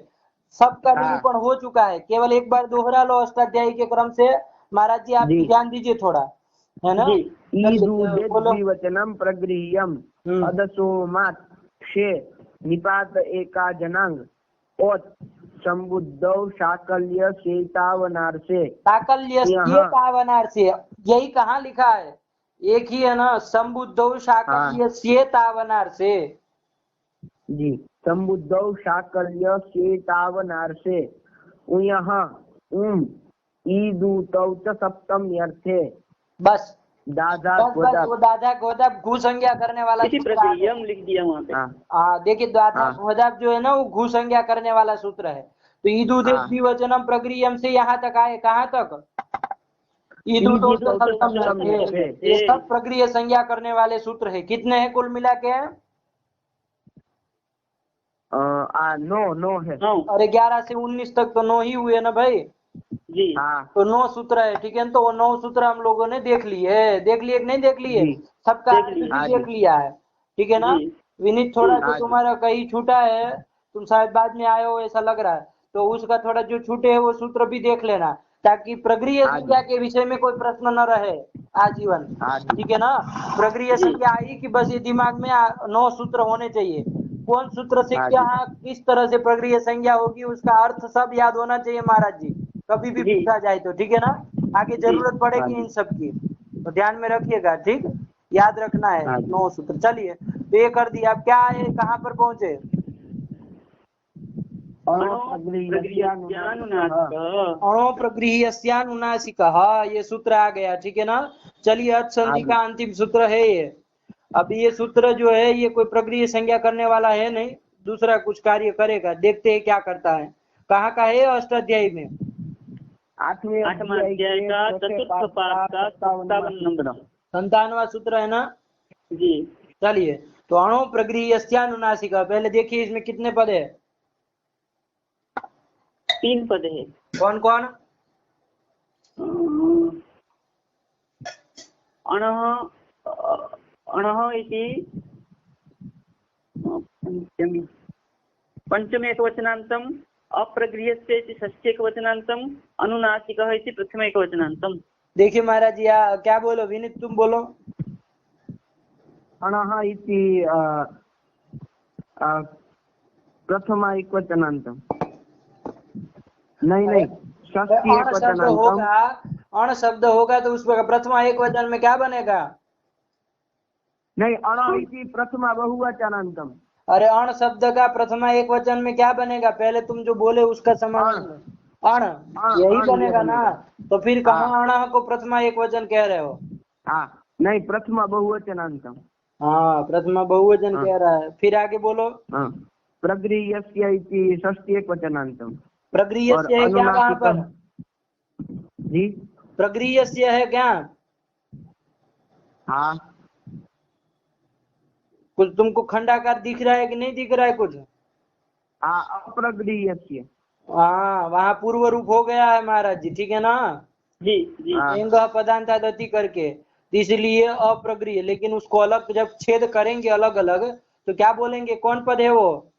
सबका निरूपण हो चुका है। केवल एक बार दोहरा लो अष्टाध्यायी के क्रम से। महाराज जी आप ध्यान दीजिए थोड़ा, है ना। ईदुते द्विवचनम प्रगृह्यम अदसोमात् क्षे निपात एका जनांग ओत संबुद्धौ साकल्य सेतावनार्से। साकल्य सेतावनार्से, यही कहाँ लिखा है? एक ही है ना, संबुद्धौ साकल्य सेतावनार्से। जी, संबुद्धौ साकल्य सेतावनार्से ईदुतौ च सप्तमी अर्थे। बस दादा वो दादा गोदा घू संज्ञा करने वाला प्रगृह्यम लिख दिया वहाँ पे। हाँ देखिए, दादा गोदा जो है ना वो घू संज्ञा करने वाला सूत्र है। तो ईदुते द्विवचनम प्रगृह्यम से यहाँ तक आए, कहाँ तक? ईदुतो ये सब प्रगृह्य संज्ञा करने वाले सूत्र है। कितने हैं कुल मिला के? 9 है। अरे 11 से 19 तक तो 9 ही हुए ना भाई जी। तो 9 सूत्र है, ठीक है ना। तो वो 9 सूत्र हम लोगों ने देख लिए कि नहीं देख लिए? सबका देख लिया है, ठीक है ना। विनीत थोड़ा जो तुम्हारा कहीं छूटा है, तुम शायद बाद में आए हो ऐसा लग रहा है, तो उसका थोड़ा जो छूटे है वो सूत्र भी देख लेना, ताकि प्रगृह्य संज्ञा के विषय में कोई प्रश्न न रहे आजीवन, ठीक है ना। प्रगृह्य संज्ञा आई कि बस ये दिमाग में 9 सूत्र होने चाहिए। कौन सूत्र से क्या किस तरह से प्रगृह्य संज्ञा होगी उसका अर्थ सब याद होना चाहिए महाराज जी, कभी भी पूछा जाए तो, ठीक है ना। आगे जरूरत पड़ेगी इन सब की, तो ध्यान में रखिएगा, ठीक, याद रखना है 9 सूत्र। चलिए, तो ये कर दिया। अब क्या है, कहाँ पर पहुंचे? अणोप्रगृह्यस्यानुनासिकः, ये सूत्र आ गया, ठीक है ना। चलिए, अत्संधि का अंतिम सूत्र है ये। अब ये सूत्र जो है ये कोई प्रगृह्य संज्ञा करने वाला है नहीं, दूसरा कुछ कार्य करेगा। देखते हैं क्या करता है। कहाँ का है? अष्टाध्यायी में 8वें अध्याय का चतुर्थ पाद का 57 नंबर 57वां सूत्र है ना जी। चलिए, तो अणु प्रगृह्यस्यानुनासिकः, पहले देखिए इसमें कितने पद है? 3 पद है। कौन कौन? अणः इति पंचमे एकवचनान्तम्, अप्रगृह्यस्य इति षष्ठे एकवचनान्तम्, अनुनासिकः इति प्रथमे एकवचनान्तम्। देखिए महाराज जी, क्या बोलो? विनीत तुम बोलो। अणः इति प्रथमा एकवचनान्तम्। नहीं षष्ठी एकवचनान्तम्। अण शब्द होगा तो उसमें प्रथमा एकवचन में क्या बनेगा? नहीं, अण इति प्रथमा बहुवचनान्तम्। अरे अण शब्द का प्रथमा एकवचन में क्या बनेगा? पहले तुम जो बोले उसका समाधान अण यही बनेगा ना। तो फिर कहाँ अण को प्रथमा एकवचन कह रहे हो? नहीं, प्रथमा बहुवचनान्तम्। हाँ, प्रथमा बहुवचन कह रहा है। फिर आगे बोलो। प्रगृह्यस्य इति षष्ठी एकवचनान्तम्। प्रगृह्यस्य है क्या वहाँ पर? जी, प्रगृह्यस्य है क्या? हाँ, कुछ तुमको खंडाकार दिख रहा है कि नहीं दिख रहा है कुछ? अप्रगृह्यस्य। हाँ, वहाँ पूर्व रूप हो गया है महाराज जी, ठीक है ना। जी जी। एंग पदांतादति करके, इसलिए अप्रगृह्य। लेकिन उसको अलग जब छेद करेंगे अलग अलग तो क्या बोलेंगे? कौन पद है वो?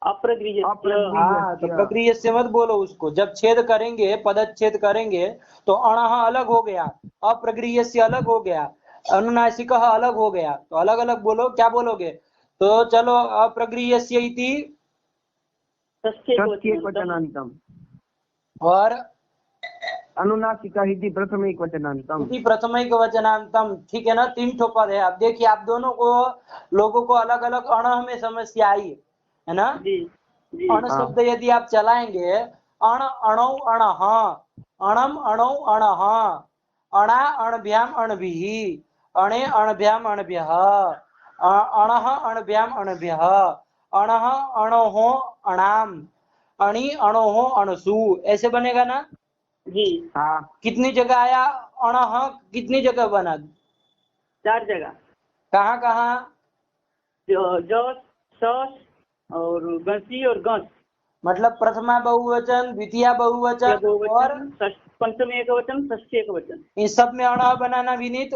अप्रगृह्य। हाँ, तो प्रगृह्य से मत बोलो उसको। जब छेद करेंगे, पदच्छेद करेंगे तो अणः अलग हो गया, अप्रगृह्य से अलग हो गया, अनुनासिकः अलग हो गया, तो अलग अलग बोलो। क्या बोलोगे? तो चलो, अप्रगृह्यस्य इति षष्ठीकवचनान्तम् और अनुनासिकः इति प्रथमैकवचनान्तम्। इति प्रथमैकवचनान्तम्। ठीक है ना, 3 ठो पद है। अब देखिए, आप दोनों को, लोगों को अलग अलग अणः में समस्या आई है ना। जी जी। अण शब्द यदि आप चलाएंगे, अण अणौ अणः, अणम अणौ अणः, अणा अणभ्याम अणभिः, अणे अणभ्याम अणभ्यः, अणः अणभ्याम अणभ्यः, अणः अणोः अणाम, अणि अणोः अणसु, ऐसे बनेगा ना जी। हाँ। कितनी जगह आया अणः? कितनी जगह बना? 4 जगह। कहाँ कहाँ? जस, सस और गसी और गस। मतलब प्रथमा बहुवचन, द्वितीय बहुवचन और पंचमी एकवचन, षष्ठी एकवचन, इन सब में अणः बनाना विनीत।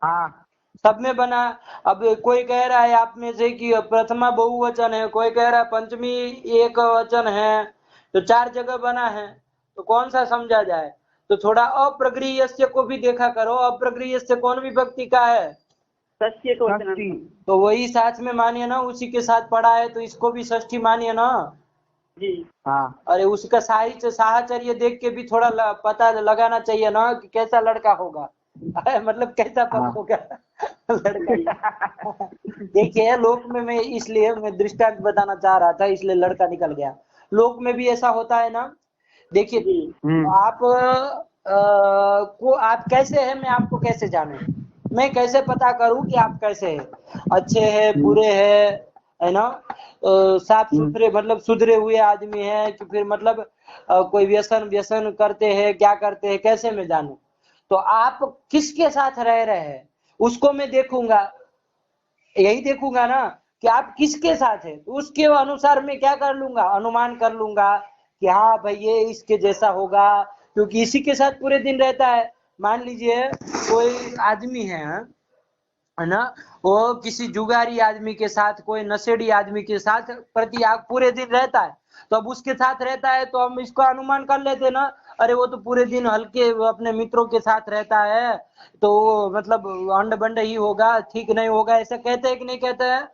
हाँ। सब में बना। अब कोई कह रहा है आप में से कि प्रथमा बहुवचन है, कोई कह रहा है पंचमी एक वचन है, तो 4 जगह बना है, तो कौन सा समझा जाए? तो थोड़ा अप्रगृह्यस्य को भी देखा करो। अप्रगृह्यस्य कौन विभक्ति का है? षष्ठी एकवचन। तो वही साथ में मानिए ना, उसी के साथ पढ़ा है, तो इसको भी षष्ठी मानिए ना जी। हाँ। अरे उसका साहित्य साहचर्य देख के भी थोड़ा पता लगाना चाहिए ना कि कैसा लड़का होगा। मतलब कैसा पद होगा लड़का। देखिए, लोक में मैं इसलिए मैं दृष्टांत बताना चाह रहा था, इसलिए लड़का निकल गया। लोक में भी ऐसा होता है ना। देखिए, आप को आप कैसे हैं, मैं आपको कैसे जानूं? मैं कैसे पता करूं कि आप कैसे हैं? अच्छे हैं, बुरे हैं, है ना, साफ सुथरे मतलब सुधरे हुए आदमी है कि फिर मतलब कोई व्यसन व्यसन करते हैं, क्या करते हैं, कैसे मैं जानूं? तो आप किसके साथ रह रहे हैं उसको मैं देखूंगा। यही देखूंगा ना कि आप किसके साथ है, तो उसके अनुसार मैं क्या कर लूंगा, अनुमान कर लूंगा कि हाँ भाई ये इसके जैसा होगा, क्योंकि इसी के साथ पूरे दिन रहता है। मान लीजिए कोई आदमी है ना, वो किसी जुगारी आदमी के साथ, कोई नशेड़ी आदमी के साथ प्रति पूरे दिन रहता है, तो अब उसके साथ रहता है तो हम इसको अनुमान कर लेते ना, अरे वो तो पूरे दिन हल्के अपने मित्रों के साथ रहता है, तो मतलब अंड बंड ही होगा, ठीक नहीं होगा, ऐसा कहते हैं कि नहीं कहते हैं?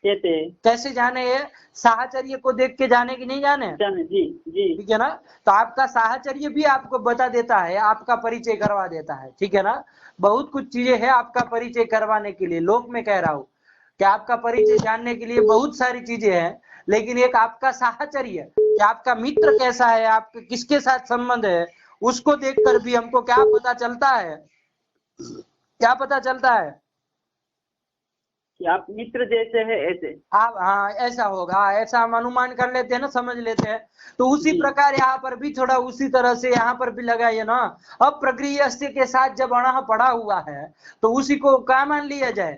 कहते। कैसे जाने? ये साहचर्य को देख के जाने कि नहीं जाने? जी जी। ठीक है ना। तो आपका साहचर्य भी आपको बता देता है, आपका परिचय करवा देता है। ठीक है ना। बहुत कुछ चीजें हैं आपका परिचय करवाने के लिए। लोक में कह रहा हूं कि आपका परिचय जानने के लिए बहुत सारी चीजें हैं, लेकिन एक आपका साहचर्य कि आपका मित्र कैसा है, आपके किसके साथ संबंध है, उसको देखकर भी हमको क्या पता चलता है? क्या पता चलता है कि आप मित्र जैसे है ऐसे। आप, हाँ ऐसा होगा, ऐसा हम अनुमान कर लेते हैं ना, समझ लेते हैं। तो उसी प्रकार यहाँ पर भी थोड़ा उसी तरह से यहाँ पर भी लगाइए ना। अब प्रगृह्यस्य के साथ जब अणः पड़ा हुआ है तो उसी को क्या मान लिया जाए?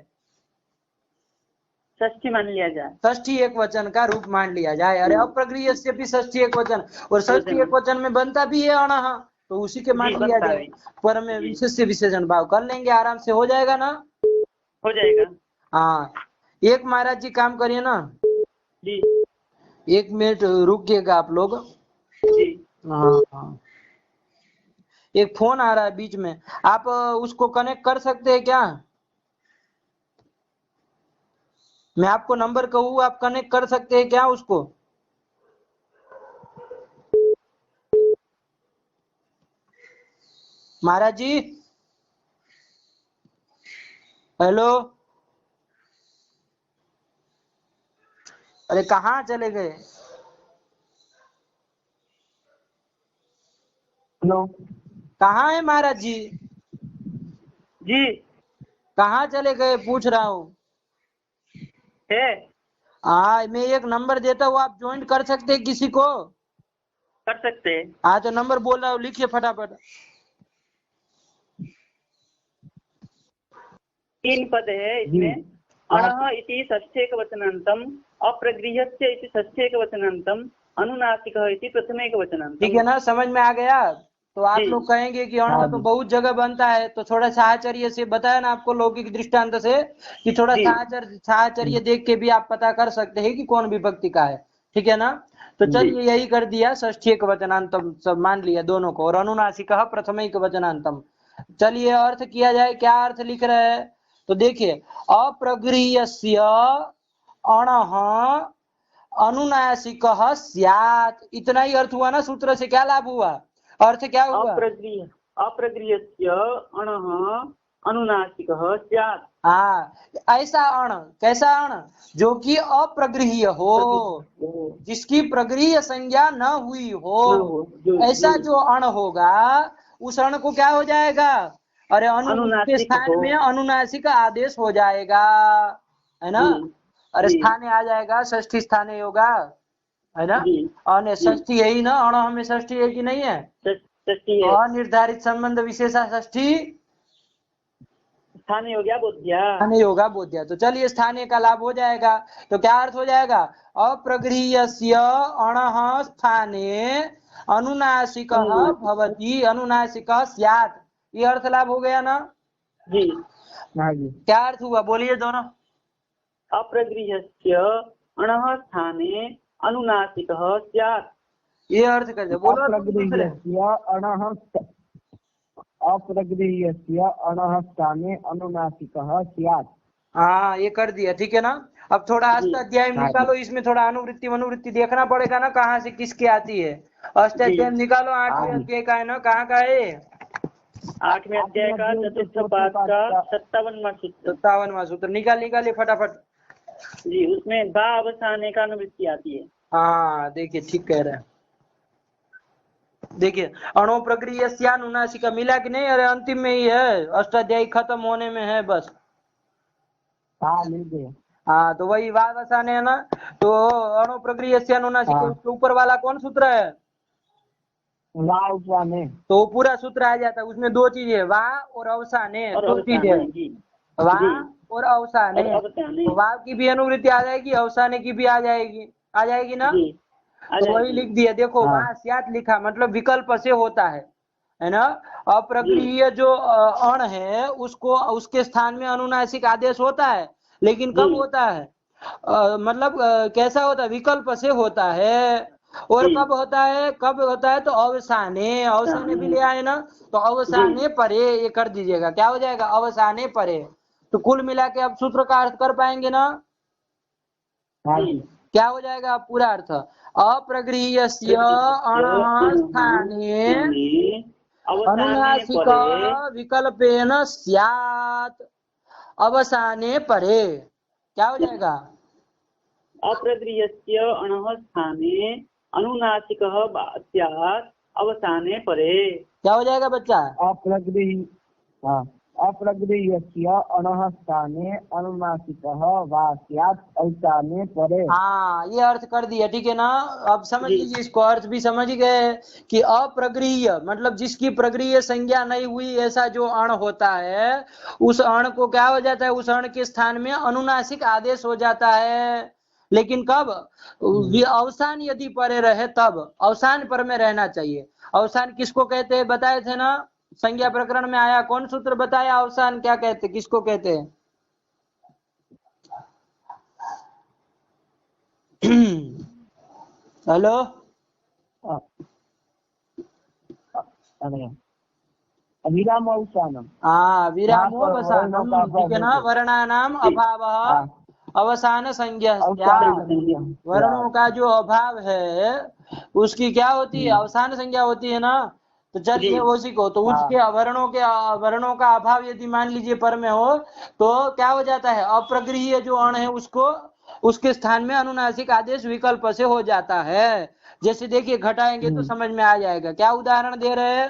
षष्ठी मान लिया जाए। षष्ठी एक वचन का रूप मान लिया जाए। अरे अप्रगृह्यस्य भी षष्ठी एक वचन, और षष्ठी एक वचन में बनता भी है अणः, तो उसी के मान लिया जाए। पर में विशेष विशेषण भाव कर लेंगे, आराम से हो जाएगा ना। हो जाएगा। हाँ, एक महाराज जी काम करिए ना जी। 1 मिनट रुकिएगा आप लोग। जी। हाँ, एक फोन आ रहा है बीच में, आप उसको कनेक्ट कर सकते हैं क्या? मैं आपको नंबर कहूँ, आप कनेक्ट कर सकते हैं क्या उसको? महाराज जी, हेलो, अरे कहाँ चले गए? हेलो, कहाँ है महाराज जी? जी कहाँ चले गए पूछ रहा हूँ। है। हाँ, मैं एक नंबर देता हूँ, आप ज्वाइन कर सकते हैं किसी को? कर सकते हैं। हाँ, तो नंबर बोल रहा हूँ, लिखिए फटाफट। 3 पद है इसमें। अणः इति षष्ठेकवचनान्तम्, अप्रगृह्यस्य इति षष्ठेकवचनान्तम्, अनुनासिकः इति प्रथमेकवचनान्तम्। ठीक है ना, समझ में आ गया? तो आप लोग कहेंगे कि अण तो बहुत जगह बनता है, तो थोड़ा साहचर्य से बताया ना आपको लौकिक दृष्टांत से कि थोड़ा साहचर्य देख के भी आप पता कर सकते हैं कि कौन विभक्ति का है, ठीक है ना। तो चलिए यही कर दिया, षष्ठी एक वचनांतम सब मान लिया दोनों को, और अनुनासिक प्रथमिक वचनांतम। चलिए अर्थ किया जाए, क्या अर्थ लिख रहे हैं, तो देखिए अप्रगृह्यस्य अणः अनुनासिक स्यात्, इतना ही अर्थ हुआ ना, सूत्र से क्या लाभ हुआ, अर्थ क्या हुआ, अप्रगृह्यस्य अणः अनुनासिकः स्यात्। हाँ, ऐसा अण, कैसा अण, जो कि अप्रगृह्य हो, जिसकी प्रगृह्य संज्ञा न हुई हो, ऐसा जो अण होगा उस अण को क्या हो जाएगा, अरे अनुनासिक के स्थान में अनुनासिक आदेश हो जाएगा, है ना। अरे स्थाने आ जाएगा, षष्ठी स्थाने होगा, है ना। और षष्ठी यही ना, अण में षष्ठी है कि नहीं है, अनिर्धारित संबंध विशेषा षष्ठी स्थानीय हो गया बोध्या, स्थानीय होगा बोध्या। तो चलिए स्थानीय का लाभ हो जाएगा, तो क्या अर्थ हो जाएगा, अप्रगृह्यस्य अणः स्थाने अनुनासिकः भवति अनुनासिकः स्यात्, ये अर्थ लाभ हो गया ना जी। क्या अर्थ हुआ, बोलिए दोनों। अप्रगृह्यस्य अणः स्थाने अनुनासिकः स्यात्, ये अर्थ कर बोलो। अप्रगृह्यस्य अणः स्थाने अनुनासिकः स्यात्, हाँ ये कर दिया, ठीक है ना। अब थोड़ा अष्टाध्याय निकालो, इसमें थोड़ा अनुवृत्ति अनुवृत्ति देखना पड़ेगा ना, कहाँ से किसकी आती है। अष्टाध्याय निकालो, 8वें अध्याय का है ना, कहाँ का है, 8वें अध्याय का चतुर्थ पाद का 57वां सूत्र, 57वां सूत्र निकालिए फटाफट जी। उसमें गा अवसाने का अनुवृत्ति आती है। हाँ देखिए ठीक कह रहे हैं, देखिए अणु प्रक्रिया अनुनासिका मिला कि नहीं, अरे अंतिम में ही है, अष्टाध्यायी खत्म होने में है बस। हाँ मिल गया। हाँ तो वही वावसाने है ना, तो अणु प्रक्रिया अनुनासिका, उसके ऊपर वाला कौन सूत्र है, वावसाने, तो पूरा सूत्र आ जाता है, उसमें दो चीजें वा और अवसाने, दो चीजें वा और अवसाने, वाव की भी अनुवृत्ति आ जाएगी, अवसाने की भी आ जाएगी ना। तो वही लिख दिया, देखो वहां स्यात् लिखा, मतलब विकल्प से होता है ना। अप्रगृह्य जो अण है उसको, उसके स्थान में अनुनासिक आदेश होता है, लेकिन कब होता है, मतलब कैसा होता है, विकल्प से होता है। और कब होता है, तो अवसाने भी ले आए ना, तो अवसाने परे ये कर दीजिएगा, क्या हो जाएगा, अवसाने परे। तो कुल मिला के अब सूत्र का अर्थ कर पाएंगे ना, क्या हो जाएगा पूरा अर्थ, अप्रगृह्यस्य अणः स्थाने अनुनासिक विकल्पेन स्यात् अवसाने परे, क्या हो जाएगा, अप्रगृह्यस्य अणः स्थाने अनुनासिकः स्यात् अवसाने परे, क्या हो जाएगा बच्चा, अप्रगृह्यस्य अणः स्थाने अनुनासिकः वा स्यात् अवसाने परे। हाँ ये अर्थ कर दिया, ठीक है ना। अब समझ लीजिए, इसको अर्थ भी समझ गए कि अप्रगृह्य मतलब जिसकी प्रगृह्य संज्ञा नहीं हुई, ऐसा जो अण होता है, उस अण को क्या हो जाता है, उस अण के स्थान में अनुनासिक आदेश हो जाता है, लेकिन कब, अवसान यदि परे रहे तब, अवसान पर में रहना चाहिए। अवसान किसको कहते हैं बताए थे ना, संज्ञा प्रकरण में आया, कौन सूत्र बताया, अवसान क्या कहते, किसको कहते हैं, हेलो, विराम अवसानम, हाँ विरामोपसानम, ठीक है ना। वर्णानाम अभावः अवसान संज्ञा, वर्णों का जो अभाव है उसकी क्या होती है, अवसान संज्ञा होती है ना। तो चलिए उसी को, तो उसके वर्णों का अभाव यदि मान लीजिए पर में हो, तो क्या हो जाता है, अप्रगृह्य जो अण है उसको, उसके स्थान में अनुनासिक आदेश विकल्प से हो जाता है। जैसे देखिए घटाएंगे तो समझ में आ जाएगा, क्या उदाहरण दे रहे हैं,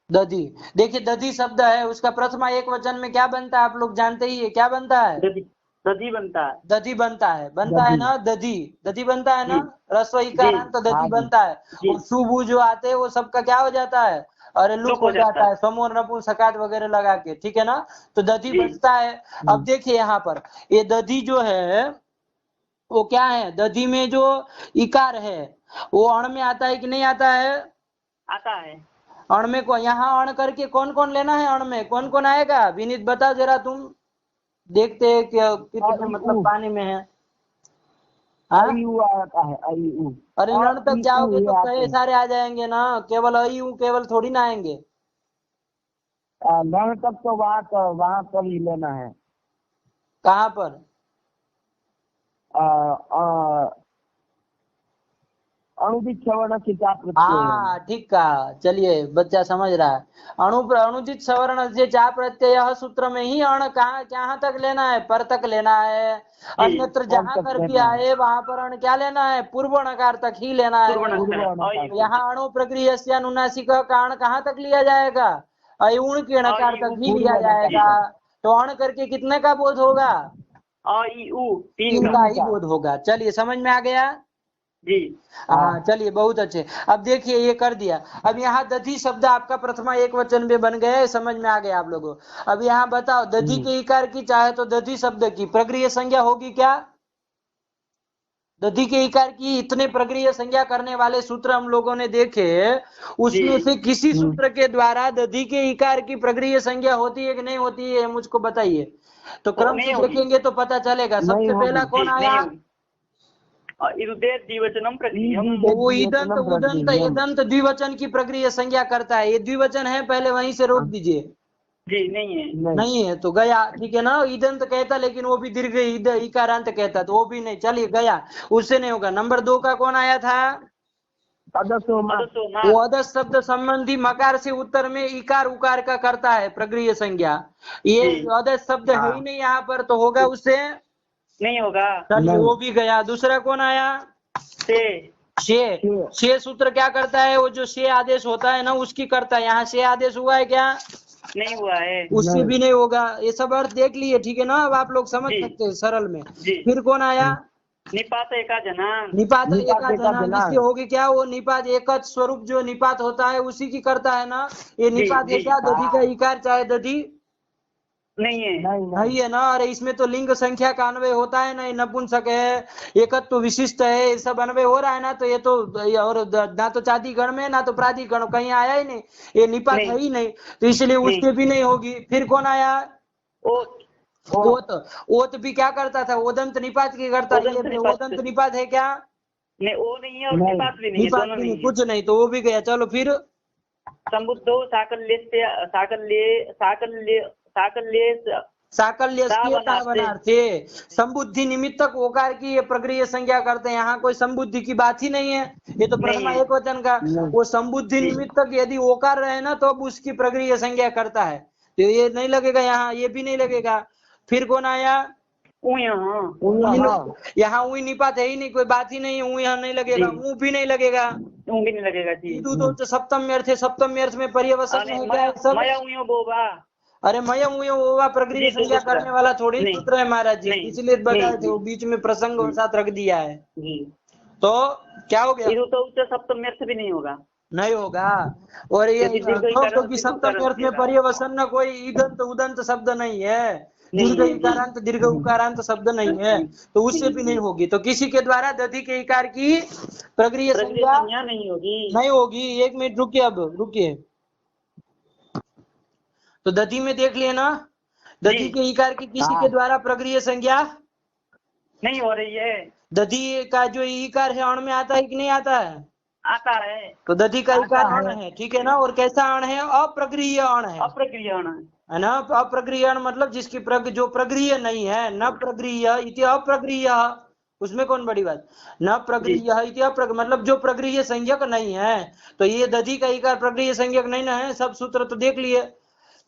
दधी, देखिए दधी शब्द है, उसका प्रथमा एक वचन में क्या बनता है, आप लोग जानते ही है, क्या बनता है, दधी बनता है, बनता है ना, दधी बनता है ना, रस्व इकार तो दधी बनता है। और शुभ जो आते हैं वो सबका क्या हो जाता है, अरे लुक हो जाता है, समूह नपुंसकात वगैरह लगा के, ठीक है ना। तो दधी बचता है। अब देखिए यहाँ पर ये दधी जो है, वो क्या है, दधी में जो इकार है वो अण में आता है कि नहीं आता है? आता है। अण में को यहाँ अण करके कौन कौन लेना है, अण में कौन कौन आएगा? विनीत बता जरा, तुम देखते हैं कितने मतलब पानी में है। हाँ आता है अरे लण तक जाओगे तो कई सारे आ जाएंगे ना, केवल केवल थोड़ी ना आएंगे। लण तक तो वहाँ पर ही लेना है। कहाँ पर? अनुदित सवर्ण से चा प्रत्यय। हाँ ठीक कहा, चलिए बच्चा समझ रहा है। अनुदित सवर्ण से चा प्रत्यय सूत्र में ही अण कहाँ तक लेना है? पर तक लेना है। अन्यत्र जहाँ कर भी आए वहां पर अण क्या लेना है? पूर्व णकार तक ही लेना है। यहाँ अणु प्रक्रिया से अनुनासिक का अण कहाँ तक लिया जाएगा? अयुण के णकार तक ही लिया जाएगा। तो अण करके कितने का बोध होगा? तीन का ही बोध होगा। चलिए समझ में आ गया जी। हाँ चलिए बहुत अच्छे। अब देखिए ये कर दिया। अब यहाँ दधी शब्द आपका प्रथमा एक वचन में बन गए, समझ में आ गया आप लोगों। अब यहाँ बताओ, दधी के इकार की चाहे तो दधी शब्द की प्रक्रिया संज्ञा होगी क्या? दधी के इकार की इतने प्रक्रिया संज्ञा करने वाले सूत्र हम लोगों ने देखे, उसमें से किसी सूत्र के द्वारा दधी के इकार की प्रक्रिया संज्ञा होती है कि नहीं होती है, मुझको बताइए। तो क्रम से देखेंगे तो पता चलेगा। सबसे पहला कौन आया? वो ईदंत उदंत एदंत द्विवचन की प्रक्रिया संज्ञा करता है। ये द्विवचन है, पहले वहीं से रोक दीजिए। जी नहीं है तो गया, ठीक है ना। ईदंत कहता लेकिन वो भी दीर्घ इकारांत कहता, तो वो भी नहीं, चलिए गया, उससे नहीं होगा। नंबर 2 का कौन आया था? वो अदस शब्द संबंधी मकार से उत्तर में इकार उकार का करता है प्रक्रिया संज्ञा। ये अदस शब्द है ही नहीं यहाँ पर, तो होगा उससे नहीं होगा। चलिए वो भी गया। दूसरा कौन आया? शे सूत्र क्या करता है? वो जो शे आदेश होता है ना उसकी करता है। यहाँ शे आदेश हुआ है क्या? नहीं हुआ है। उससे भी नहीं होगा। ये सब अर्थ देख लिए, ठीक है ना। अब आप लोग समझ सकते हैं सरल में। फिर कौन आया? निपात एका जना। निपात एका जना, जिससे होगी क्या? वो निपात एक स्वरूप जो निपात होता है उसी की करता है ना। ये निपात एका दधी का इकार चाहे दधी नहीं है, नहीं है ना। अरे इसमें तो लिंग संख्या का अन्वय होता है ना, ये नपुंसक है, एकत्व तो विशिष्ट है, ये सब अन्वय हो रहा है ना। तो ये तो और ना तो चादी गण में ना तो प्रादी गण कहीं आया ही नहीं, ये निपात है ही नहीं, तो इसलिए उसके भी नहीं होगी। फिर कौन आया? ओत भी क्या करता था? ओदंत निपात की करता है। ओदंत निपात है क्या? नहीं, वो नहीं है और निपात भी नहीं है, दोनों नहीं है। कुछ नहीं, तो वो भी गया। चलो फिर संबुद्धो साकल्य संबुद्धि निमित्तक ओकार की ये प्रक्रिया संज्ञा करते हैं। यहाँ कोई संबुद्धि की बात ही नहीं है, ये तो प्रथमा एक वचन का। वो संबुद्धि निमित्तक यदि ओकार रहे ना तो अब उसकी प्रक्रिया संज्ञा करता है, तो ये नहीं लगेगा यहाँ, ये भी नहीं लगेगा। फिर कौन आया? यहाँ ऊई निपात है ही नहीं, कोई बात ही नहीं। ऊ यहाँ नहीं लगेगा, ऊ भी नहीं लगेगा, ऊ भी नहीं लगेगा जी। तो सप्तम अर्थ है, सप्तम अर्थ में पर्यवसन है क्या? सब अरे मयम वो प्रक्रिया संज्ञा करने वाला थोड़ी सूत्र है महाराज जी, इसलिए बताए थे, वो बीच में प्रसंग के साथ रख दिया है। तो क्या हो गया? तो सप्तम अर्थ भी नहीं होगा, नहीं होगा। और ये क्योंकि सप्तम अर्थ में पर्यवसन कोई ईदंत उदंत शब्द नहीं है, दीर्घ इकारांत दीर्घ उकारांत शब्द नहीं है, तो उससे भी नहीं होगी। तो किसी के द्वारा दधी के इकार की प्रक्रिया संज्ञा नहीं होगी। एक मिनट रुकिए, अब रुकिए। तो दधी में देख लिए ना, दधी के इकार की किसी के द्वारा प्रक्रिया संज्ञा नहीं हो रही है। दधी का जो इकार है अण में आता है कि नहीं आता है? आता है। तो दधी का इकार अण है, ठीक है ना। और कैसा अण है? अप्रक्रिय अण है। अप्रक्रिय अण है ना। अप्रक्रिय अण मतलब जिसकी जो प्रक्रिय नहीं है। न प्रक्रिय इति अप्रक्रिय, उसमें कौन बड़ी बात? न प्रक्रिय इति मतलब जो प्रक्रिय संज्ञक नहीं है। तो ये दधी का इकार प्रक्रिय संज्ञक नहीं ना है, सब सूत्र तो देख लिए।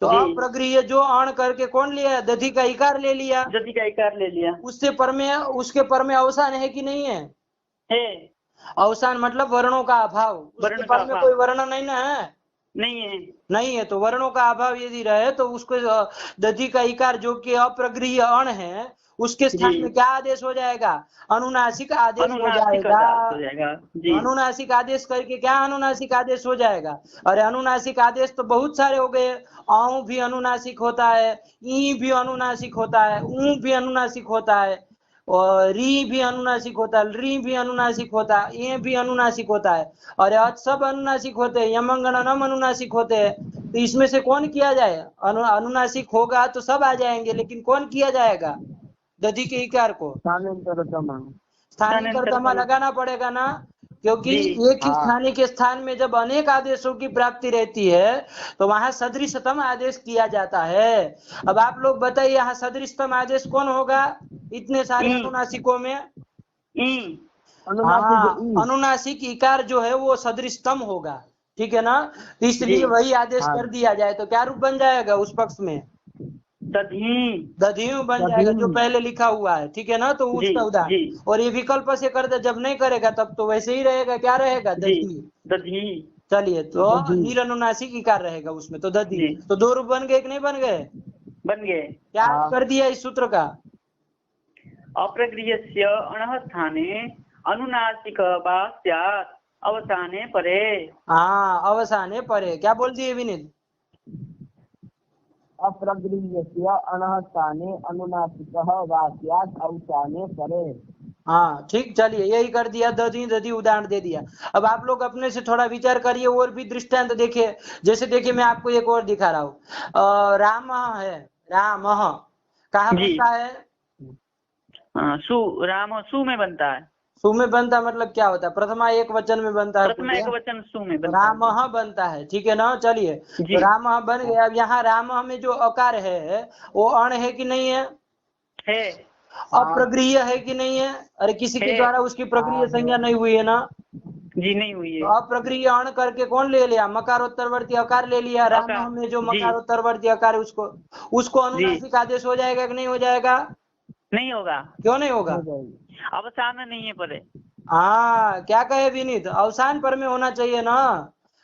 तो अप्रक्रिय जो अण करके कौन लिया? दधी का इकार ले लिया, दधी का इकार ले लिया। उससे पर में उसके पर में अवसान है कि नहीं है? अवसान मतलब वर्णों का अभाव, उसके पर में कोई वर्ण नहीं ना है, नहीं है। तो वर्णों का अभाव यदि रहे तो उसको दधी का इकार जो कि अप्रक्रिय अण है उसके स्थान में क्या आदेश हो जाएगा? अनुनासिक आदेश हो जाएगा। अनुनासिक आदेश करके क्या अनुनासिक आदेश हो जाएगा? अरे अनुनासिक आदेश तो बहुत सारे हो गए। आऊ भी अनुनासिक होता है, ई भी अनुनासिक होता है, ऊ भी अनुनासिक होता है, और री भी अनुनासिक होता है, री भी अनुनासिक होता है, ये भी अनुनासिक होता है, और आज सब अनुनासिक होते हैं, यमंगनम अनुनासिक होते हैं। तो इसमें से कौन किया जाए? अनुनासिक होगा तो सब आ जाएंगे, लेकिन कौन किया जाएगा दधि के इकार को? स्थानांतरतमा लगाना पड़ेगा ना, क्योंकि एक ही स्थानीय के स्थान में जब अनेक आदेशों की प्राप्ति रहती है तो वहां सदृशतम आदेश किया जाता है। अब आप लोग बताइए यहाँ सदृशतम आदेश कौन होगा इतने सारे अनुनासिकों में? अनुनासिक इकार जो है वो सदृशतम होगा, ठीक है ना। तो इसलिए वही आदेश कर दिया जाए तो क्या रूप बन जाएगा उस पक्ष में? दधियु बन जाएगा, जो पहले लिखा हुआ है, ठीक है ना। तो उसका उदाहरण, और ये विकल्प से करते जब नहीं करेगा तब तो वैसे ही रहेगा, क्या रहेगा? दधी। चलिए, तो निरनुनासिक इकार रहेगा उसमें, तो दधी। तो दो रूप बन गए कि नहीं बन गए? बन गए। क्या कर दिया इस सूत्र का? अप्रगृह्यस्य अणः स्थाने अनुनासिक वा स्यात् अवसाने परे। हाँ, अवसाने परे। क्या बोल दिए विनीत? अप्रगृह्यस्य अणः स्थाने अनुनासिकः वा स्यात् अवसाने परे। हाँ ठीक, चलिए यही कर दिया, दधी दधी उदाहरण दे दिया। अब आप लोग अपने से थोड़ा विचार करिए और भी दृष्टांत देखिए। जैसे देखिए मैं आपको एक और दिखा रहा हूँ, राम है, राम कहाँ बनता है? राम सु में बनता है। सु में बनता मतलब क्या होता है? प्रथमा एक वचन में बनता है, प्रथमा एक वचन सु में बनता है। राम बनता है, ठीक है ना। चलिए, तो राम बन गया। अब यहाँ राम में जो अकार है वो अण है कि नहीं है? है। अप्रगृह्य है कि नहीं है? अरे किसी के द्वारा उसकी प्रक्रिया संज्ञा नहीं हुई है ना? जी नहीं हुई है। अप्रगृह्य अण करके कौन ले लिया? मकारोत्तरवर्ती अकार ले लिया। राम में जो मकारोत्तरवर्ती अकार है उसको अनुनासिक आदेश हो जाएगा कि नहीं हो जाएगा? नहीं होगा। क्यों नहीं होगा? अवसान नहीं है परे। हाँ, क्या कहे विनीत? अवसान पर में होना चाहिए ना,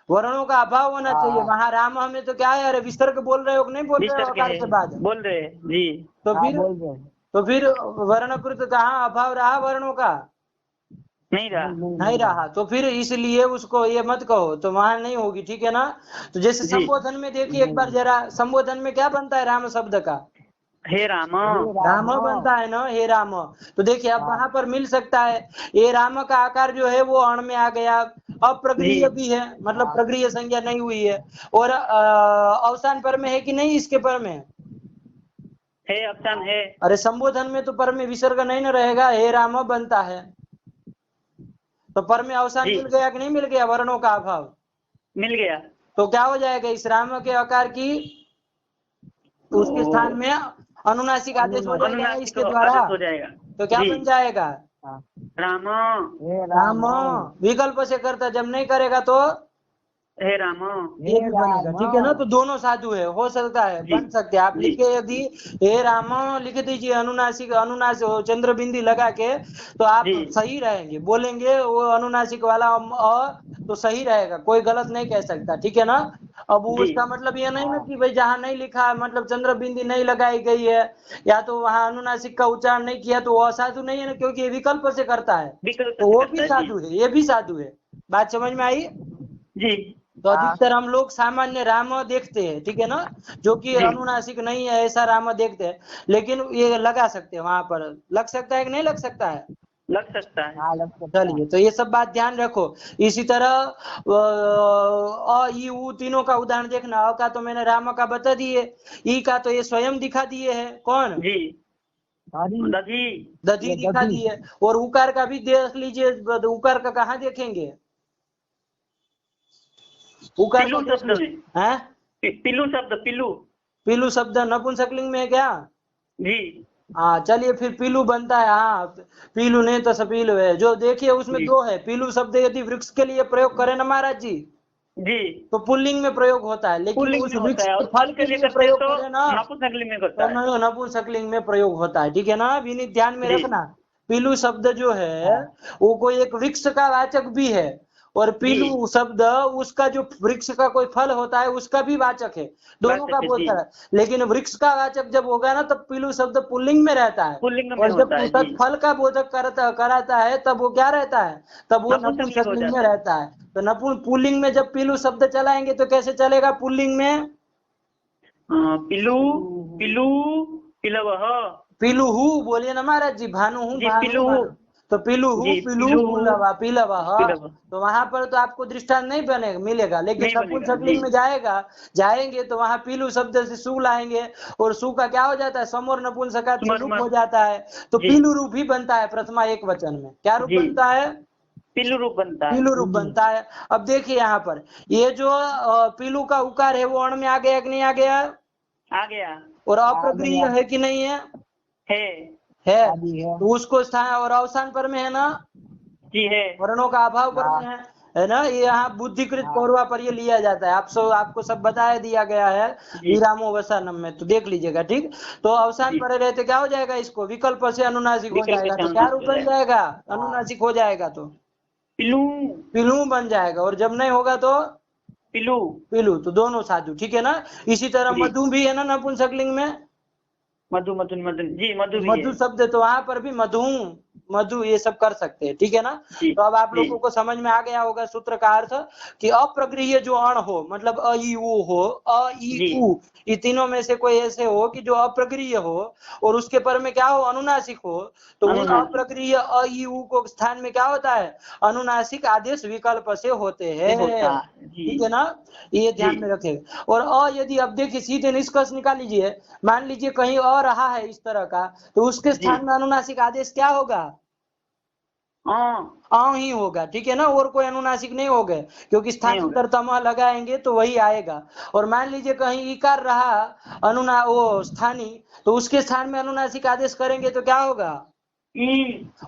वर्णों का अभाव होना चाहिए। वहाँ राम में तो क्या है? अरे विसर्ग बोल रहे हो कि नहीं बोल रहे हो? अकार के बाद बोल रहे जी। तो फिर वर्णकृत कहाँ अभाव रहा? वर्णों का नहीं रहा। तो फिर इसलिए उसको ये मत कहो, तो वहां नहीं होगी, ठीक है ना। तो जैसे संबोधन में देखिए एक बार जरा, संबोधन में क्या बनता है राम शब्द का? हे राम। राम बनता है ना, हे राम। तो देखिए अब वहां पर मिल सकता है, ये राम का आकार जो है वो अण में आ गया, अप्रगृह्य भी है, मतलब प्रगृह्य संज्ञा नहीं हुई है, और अवसान पर में है कि नहीं? इसके पर में है, अवसान है। अरे संबोधन में तो पर में विसर्ग नहीं न रहेगा, हे राम बनता है, तो पर में अवसान मिल गया कि नहीं मिल गया? वर्णों का अभाव मिल गया। तो क्या हो जाएगा? इस राम के आकार की उसके स्थान में अनुनासिक आदेश हो जाएगा इसके द्वारा, हो जाएगा। तो क्या बन जाएगा? राम। राम विकल्प से करता, जब नहीं करेगा तो हे राम ये भी बनेगा, ठीक है ना। तो दोनों साधु है, हो सकता है, बन सकते हैं। आप लिखे यदि हे राम लिख दीजिए अनुनासिक, अनुनासिक चंद्र बिंदी लगा के, तो आप सही रहेंगे, बोलेंगे वो अनुनासिक वाला तो सही रहेगा, कोई गलत नहीं कह सकता, ठीक है ना। अब उसका मतलब ये नहीं ना कि भाई जहाँ नहीं लिखा मतलब चंद्र बिंदी नहीं लगाई गई है या तो वहाँ अनुनासिक का उच्चारण नहीं किया तो वो असाधु नहीं है ना, क्योंकि ये विकल्प से करता है, तो वो भी साधु है, ये भी साधु है। बात समझ में आई जी। तो अधिकतर हम लोग सामान्य राम देखते हैं, ठीक है ना, जो कि अनुनासिक नहीं है ऐसा राम देखते हैं, लेकिन ये लगा सकते हैं, वहां पर लग सकता है कि नहीं लग सकता है? लग सकता है। चलिए, तो ये सब बात ध्यान रखो। इसी तरह अ ई उ तीनों का उदाहरण देखना। अ का तो मैंने राम का बता दिए, ई का तो ये स्वयं दिखा दिए है, कौन? जी दधी दिखा दिए। और उकार का भी देख लीजिए, उकार का कहाँ देखेंगे? उकार पिल्लू शब्द में है, पिल्लू शब्द नपुंसकलिंग में है क्या? जी। हाँ चलिए, फिर पीलू बनता है। हाँ, पीलू नहीं तो सपीलू है, जो देखिए उसमें दो है। पीलू शब्द यदि वृक्ष के लिए प्रयोग करें ना महाराज जी, तो पुल्लिंग में प्रयोग होता है, लेकिन उस वृक्ष के फल के लिए प्रयोग करें ना तो नपुंसकलिंग में प्रयोग होता है, ठीक है ना। विनीत ध्यान में रखना, पीलू शब्द जो है वो कोई एक वृक्ष का वाचक भी है, और पीलू शब्द उसका जो वृक्ष का कोई फल होता है उसका भी वाचक है, दोनों का बोधक है। लेकिन वृक्ष का वाचक जब होगा ना तब पीलू शब्द पुल्लिंग में रहता है, और जब उसक फल का बोधक कराता है तब वो क्या रहता है? तब वो नपुंसकलिंग में रहता है। तो पुल्लिंग में जब पीलू शब्द चलाएंगे तो कैसे चलेगा पुल्लिंग में? पिलू पिलू पिलवः पिलुहु बोलिए ना महाराज जी, भानु हूँ जी, भानु पिलुहु। भानु। तो पिलुहु जी, पिलु पिलुहु, पुलवा पिलवा पिलवा। तो वहां पर तो आपको दृष्टांत नहीं बनेगा मिलेगा, लेकिन नहीं बनेगा, नपुंसकलिंग जी। में जाएंगे तो वहां पिलु शब्द से सु लाएंगे, और सु का क्या हो जाता है, समोर नपुंसकात से लुक हो जाता है, तो जी। पिलु रूप ही बनता है प्रथमा एक वचन में। क्या रूप जी। बनता है? पिल्लू रूप बनता है। पिलु रूप बनता है। अब देखिए यहाँ पर ये जो पिलु का उकार है वो अण में आ गया कि नहीं आ गया? आ गया। और अप्रगृह्य है कि नहीं है? है। तो उसको स्थान और अवसान पर में है ना, जी है। वर्णों का अभाव पर में है ना, ये यहाँ बुद्धिकृत पौर्वा पर ये लिया जाता है। आपको सब बताया दिया गया है विरामो वसानम में, तो देख लीजिएगा, ठीक। तो अवसान पर रहते क्या हो जाएगा, इसको विकल्प से अनुनासिक हो जाएगा, तो क्या रूप बन जाएगा, अनुनासिक हो जाएगा, तो पिलू, पिलू बन जाएगा, और जब नहीं होगा तो पिलू, पिलू, तो दोनों साधु, ठीक है ना। इसी तरह मधु भी है ना नपुंसकलिंग में, मधु मधु मधु, जी मधु भी मधु है। शब्द, तो वहां पर भी मधु मधु ये सब कर सकते हैं, ठीक है ना। तो अब आप लोगों को समझ में आ गया होगा सूत्र का अर्थ, कि अप्रगृह्य जो अण हो, मतलब अ ई उ हो, अ ई उ, ये तीनों में से कोई ऐसे हो कि जो अप्रगृह्य हो और उसके पर में क्या हो, अनुनासिक हो, तो उन अप्रगृह्य अ ई उ को स्थान में क्या होता है, अनुनासिक आदेश विकल्प से होते हैं, ठीक है ना, ये ध्यान में रखेगा। और अ यदि, अब देखिए सीधे निष्कर्ष निकाल लीजिए, मान लीजिए कहीं अ रहा है इस तरह का, तो उसके स्थान में अनुनासिक आदेश क्या होगा, अ ही होगा, ठीक है ना, और कोई अनुनासिक नहीं होगा, क्योंकि स्थानांतर तमा लगाएंगे तो वही आएगा। और मान लीजिए कहीं इकार रहा वो स्थानी, तो उसके स्थान में अनुनासिक आदेश करेंगे तो क्या होगा,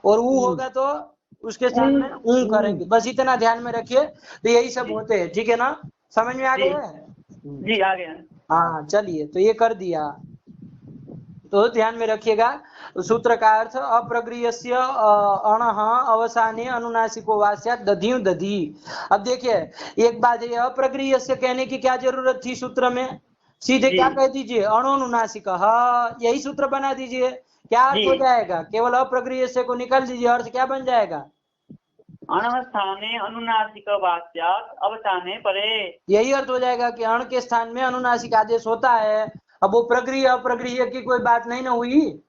और ऊ होगा तो उसके स्थान में ऊ करेंगे, बस इतना ध्यान में रखिए। तो यही सब होते हैं, ठीक है ना, समझ में आ गया? जी आ गया। हाँ चलिए, तो ये कर दिया, तो ध्यान में रखिएगा। सूत्र का अर्थ अप्रगृह्यस्य अणः अवसाने अनुनासिको वा स्यात् दधियु दधि। अब देखिए एक बात है, अप्रगृह्यस्य कहने की क्या जरूरत थी सूत्र में, सीधे क्या कह दीजिए, अणोनुनासिक, यही सूत्र बना दीजिए, क्या अर्थ हो जाएगा, केवल अप्रगृह्यस्य को निकाल दीजिए, अर्थ क्या बन जाएगा, अणस्थाने अनुनासिक वा स्यात् अवसाने परे, यही अर्थ हो जाएगा कि अण के स्थान में अनुनासिक आदेश होता है। अब वो प्रगृह्य अप्रगृह्य की कोई बात नहीं ना हुई,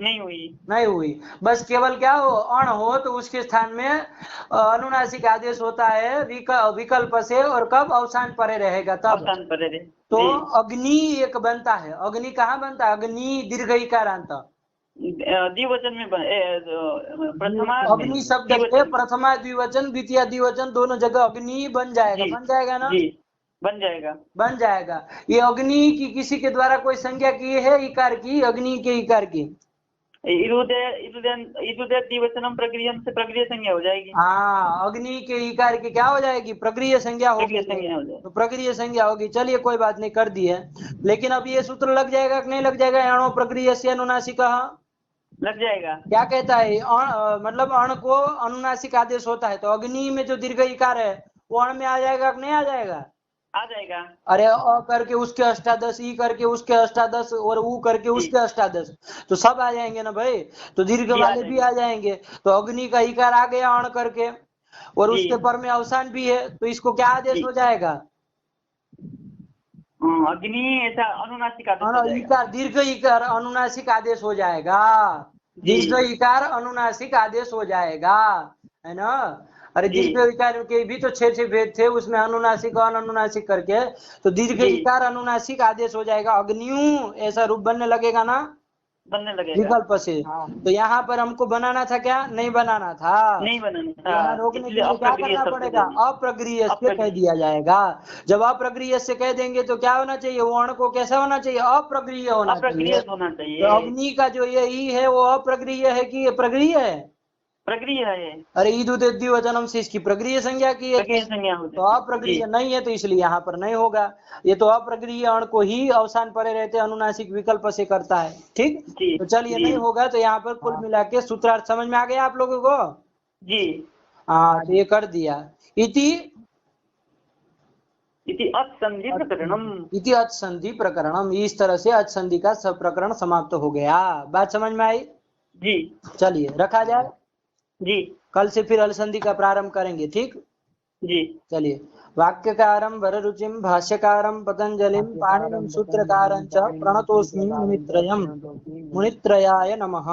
नहीं हुई, बस केवल क्या हो, अण हो तो उसके स्थान में अनुनासिक आदेश होता है विकल्प से, और कब, अवसान परे रहेगा तब, अवसान परे रहे। तो अग्नि एक बनता है, अग्नि कहाँ बनता है, अग्नि दीर्घ इकारांत, द्विवचन में प्रथमा अग्नि शब्द से प्रथमा द्विवचन द्वितीय द्विवचन दोनों जगह अग्नि बन जाएगा ना, बन जाएगा। ये अग्नि की किसी के द्वारा कोई संज्ञा की है इकार की, अग्नि के इकार की, द्विवचनम प्रक्रियम से प्रक्रिया संज्ञा हो जाएगी। हाँ, अग्नि के इकार की क्या हो जाएगी, प्रक्रिया संज्ञा होगी, तो प्रक्रिया संज्ञा होगी। चलिए कोई बात नहीं, कर दी है, लेकिन अब ये सूत्र लग जाएगा कि नहीं लग जाएगा, अणो प्रक्रिया से अनुनासिक लग जाएगा। क्या कहता है, मतलब अण को अनुनासिक आदेश होता है, तो अग्नि में जो दीर्घ इकार है वो अण में आ जाएगा कि नहीं आ जाएगा, आ जाएगा। अरे अ करके उसके अष्टादश, ई करके उसके अष्टादश, और ऊ करके उसके अष्टादश, तो सब आ जाएंगे ना भाई, तो दीर्घ वाले भी आ जाएंगे। तो अग्नि का इकार आ गया अण करके, और उसके पर में अवसान भी है, तो इसको क्या आदेश हो जाएगा, अग्नि ऐसा अनुनासिक आदेश, इकार दीर्घ इकार अनुनासिक आदेश हो जाएगा, दीर्घ इकार अनुनासिक आदेश हो जाएगा, है ना। अरे दीर्घ इकार के भी तो 6 भेद थे, उसमें अनुनासिक और अनुनासिक करके, तो दीर्घ इकार अनुनासिक आदेश हो जाएगा, अग्नियु ऐसा रूप बनने लगेगा ना, बनने लगेगा विकल्प से। तो यहाँ पर हमको बनाना था क्या, नहीं बनाना था, यहाँ रोकने के लिए क्या करना पड़ेगा, अप्रगृह्य से कह दिया जाएगा। जब अप्रगृह्य से कह देंगे तो क्या होना चाहिए, वो अण को कैसा होना चाहिए, अप्रगृह्य होना चाहिए। तो अग्नि का जो ये ई है वो अप्रगृह्य है कि प्रगृह्य है, प्रक्रिया है। अरे ईदु द्विवचनम से इसकी प्रगृह्य संज्ञा की है, तो अप्रगृह्य नहीं है, तो इसलिए यहाँ पर नहीं होगा। ये तो अप्रगृह्य अण को ही अवसान परे रहते अनुनासिक विकल्प से करता है, ठीक। तो चलिए नहीं होगा, तो यहाँ पर कुल मिला के सूत्रार्थ समझ में आ गया आप लोगों को, जी हाँ, तो ये कर दिया। इति अत्संधि प्रकरणम, इति अत्संधि प्रकरणम, इस तरह से अत्संधि का सब प्रकरण समाप्त हो गया। बात समझ में आई जी। चलिए रखा जाए जी, कल से फिर अलसंधि का प्रारंभ करेंगे, ठीक। जी चलिए, वाक्यकारं वररुचिं भाष्यकारं पतंजलिं पाणिनिं सूत्रकारं च प्रणतोऽस्मि मुनित्रयम्। मुनित्रयाय नमः।